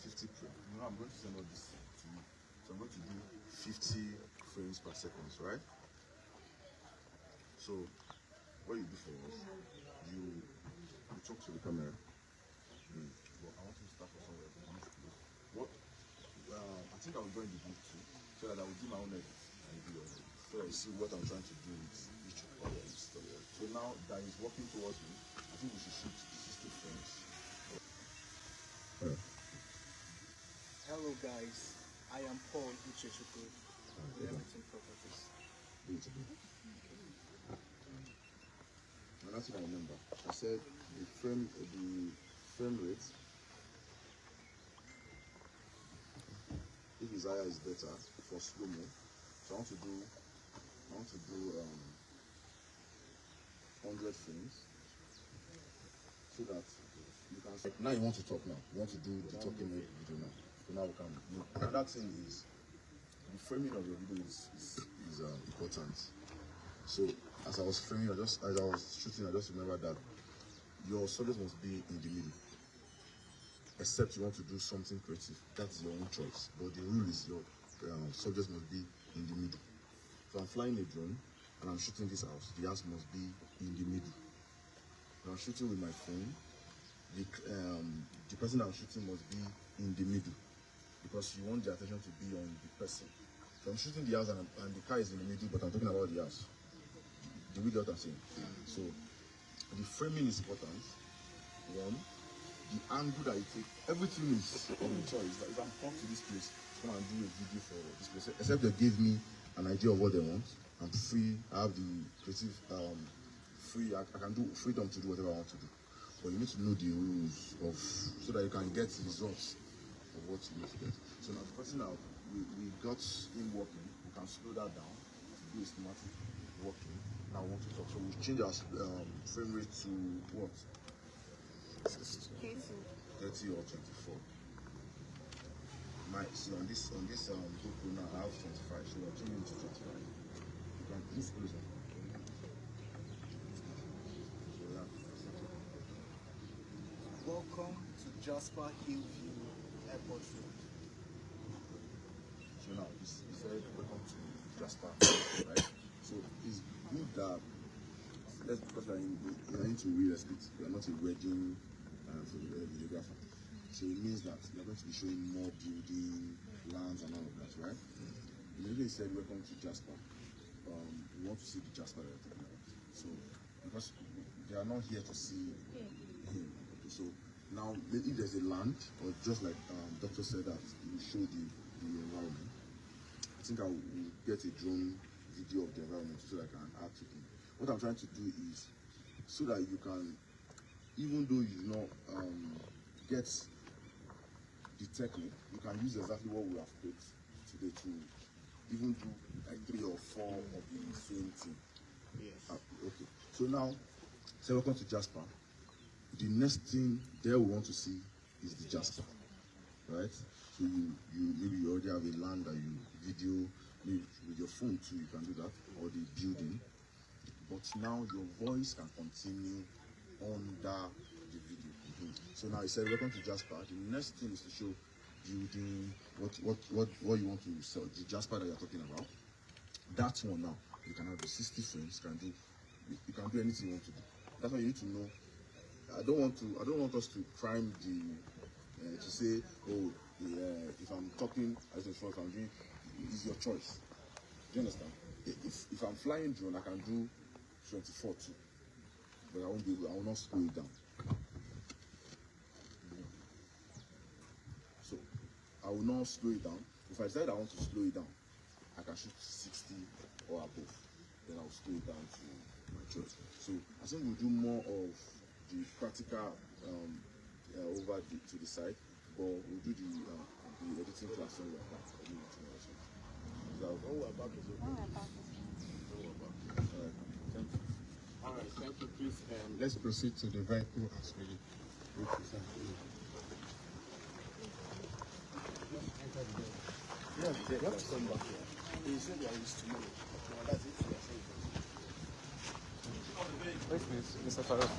50 frames. You know, I'm going to send all this to you. So I'm going to do 50 frames per second, right? So what you do for us, you talk to the camera. But I want you to start from somewhere. What? I think I will join the group too, so that I will do my own edit and do your edit. So that you see what I'm trying to do with each of them. So now that is working towards me, I think we should shoot 60 frames. Hello guys, I am Paul Uchechukwu, Everything Properties. Beautiful. And that's what I remember. I said the frame rate, if it's higher is better for slow mo. So I want to do 100 frames so that you can. Now you want to talk now. You want to do the talking video now. So now we can. Another thing is the framing of your video is important. So as I was framing, as I was shooting, I just remember that your subject must be in the middle. Except you want to do something creative, that's your own choice. But the rule is your subject must be in the middle. So I'm flying a drone and I'm shooting this house. The house must be in the middle. When I'm shooting with my phone, the person I'm shooting must be in the middle because you want the attention to be on the person. So I'm shooting the house and the car is in the middle, but I'm talking about the house. Do you get what I'm saying? So the framing is important. One, the angle that you take, everything is on the choice. Like if I'm come to this place, come and do a video for this place, except they gave me an idea of what they want. I'm free. I have the creative free. I can do freedom to do whatever I want to do. But you need to know the rules of so that you can get results of what you need to get. So now the person now we got him working. We can slow that down to do a schematic working. Now we want to talk. So we change our frame rate to what? 30 or 24. See on this GoPro now I have 25, so I'm changing to 25. You can move closer. So yeah. Welcome to Jasper Hillview Airport Road. So now it's very welcome to Jasper, right? So it's good that because we are into real estate, we are not a wedding videographer. So it means that we are going to be showing more building, lands and all of that, right? The lady said, welcome to Jasper. We want to see the Jasper that we're talking about. So, because they are not here to see him. Okay, so now, if there's a land, or just like doctor said that you show the environment, I think I will get a drone video of the environment so that I can add to it. What I'm trying to do is so that you can, even though you not get the technique, you can use exactly what we have put today to even do like 3 or 4 of the same thing. Yes. Okay. So now, say welcome to Jasper. The next thing there we want to see is the Jasper, right? So you maybe you already have a land that you video, maybe with your phone too, you can do that, or the building. But now your voice can continue under the video. So now you said welcome to Jasper. The next thing is to show building, what you want to sell, the Jasper that you're talking about. That one now, you can have the 60 frames, you can do anything you want to do. That's why you need to know. I don't want us to prime the to say, oh, if I'm talking as if I'm doing, it's your choice. Do you understand? If I'm flying drone, I can do 24 too, but I will not slow it down. So I will not slow it down. If I decide I want to slow it down, I can shoot 60 or above. Then I'll slow it down to my choice. So I think we'll do more of the practical over to the side, but we'll do the editing class when we're back. When we're back, is okay. All right, thank you. Please, let's proceed to the vehicle as we go to side. Yeah, you have to come back here. He said there is tomorrow. No, that's it. Wait, please, Mr. Farah.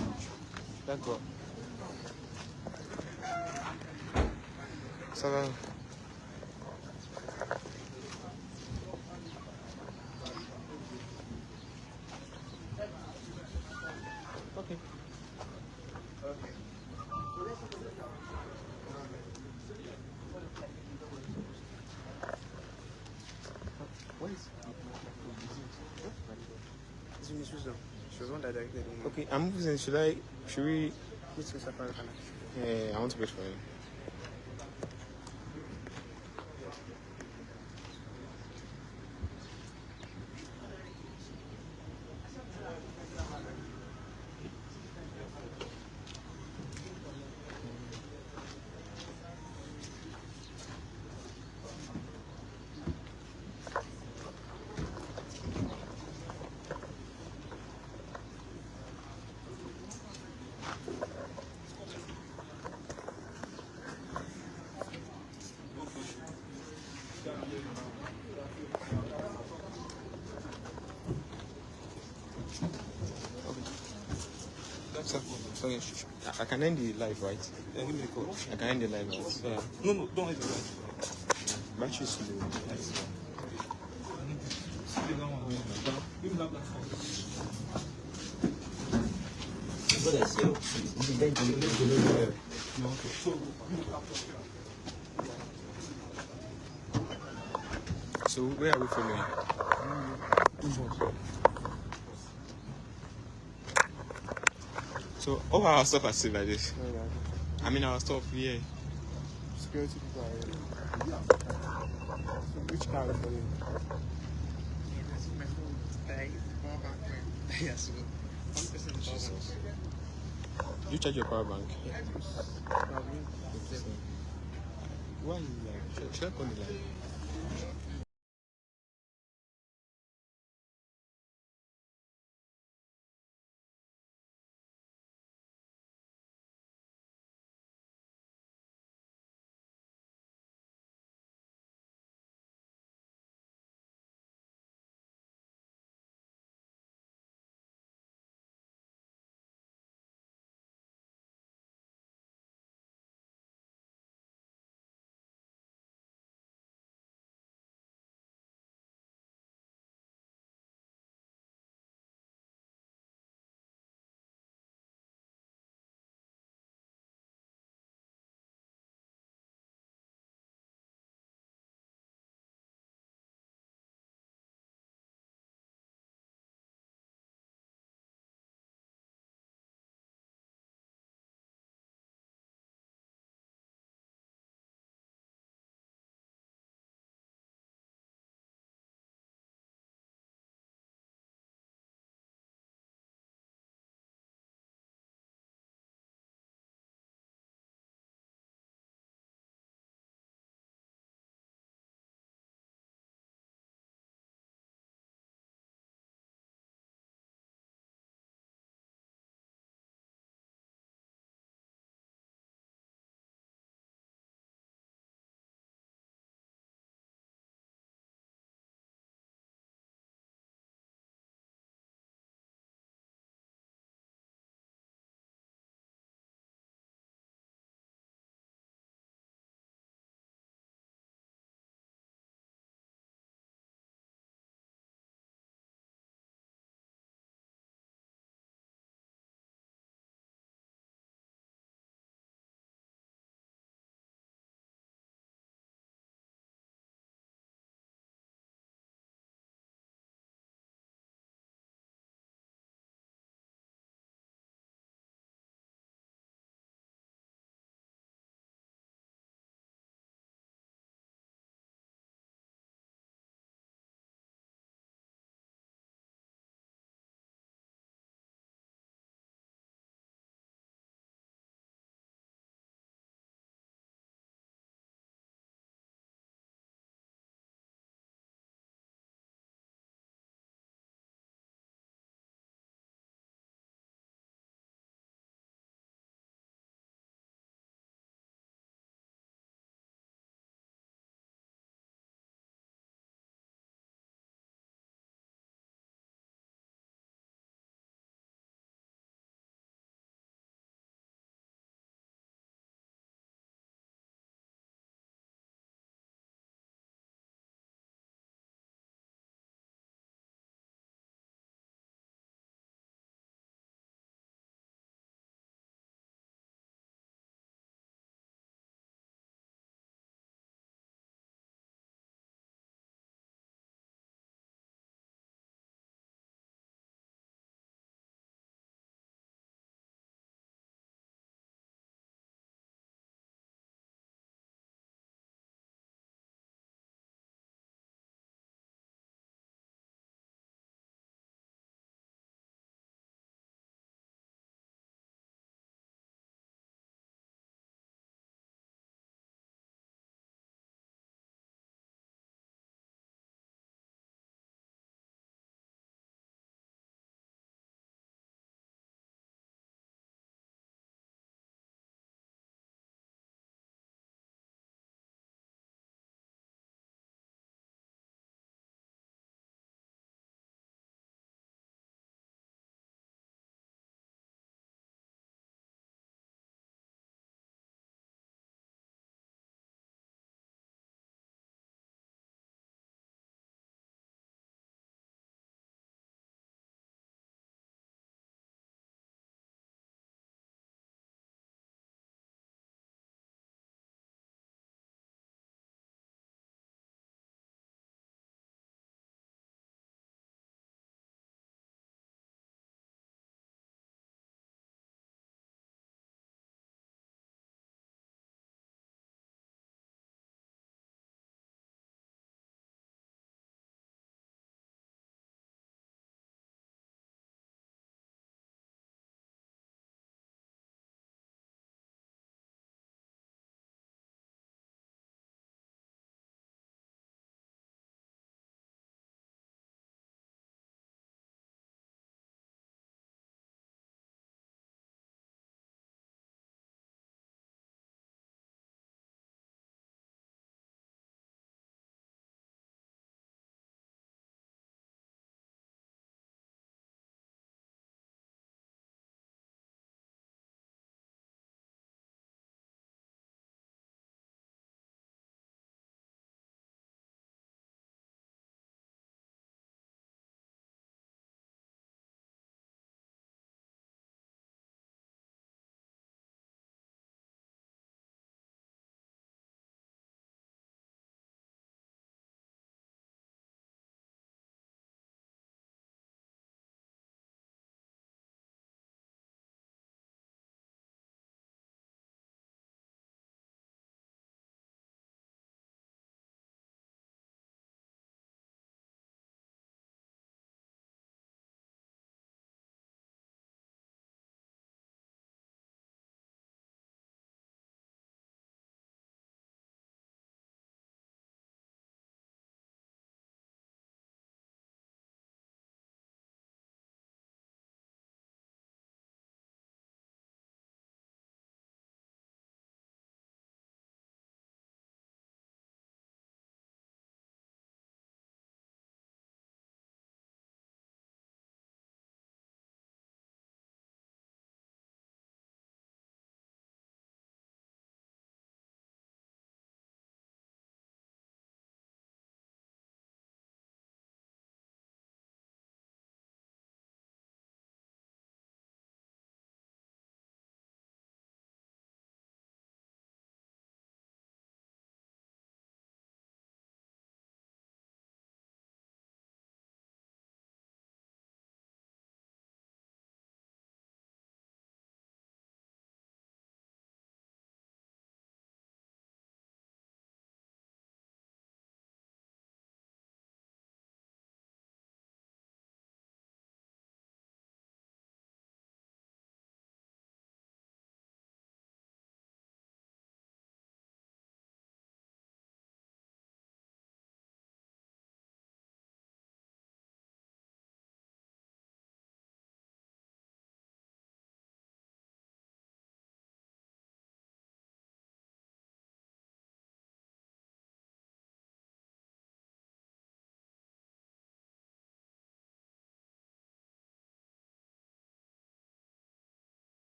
Thank God. Sarah. Okay. What is It's Miss Wisdom. She was one that directed me. okay, I'm moving. Should we? Which Mr. Farah? Yeah, I want to wait for you. So I can end the live, right? Give me the code. I can end the live, right? Yeah. No, don't let it go. Battery is low. Give me that black phone. So where are we filming? So all our stuff are still like this. I mean our stuff, yeah. Security people are here. So which car is for you? My phone. Power bank. Yes. 100% power bank. You charge your power bank. Probably. Why are you like? Should I call the line?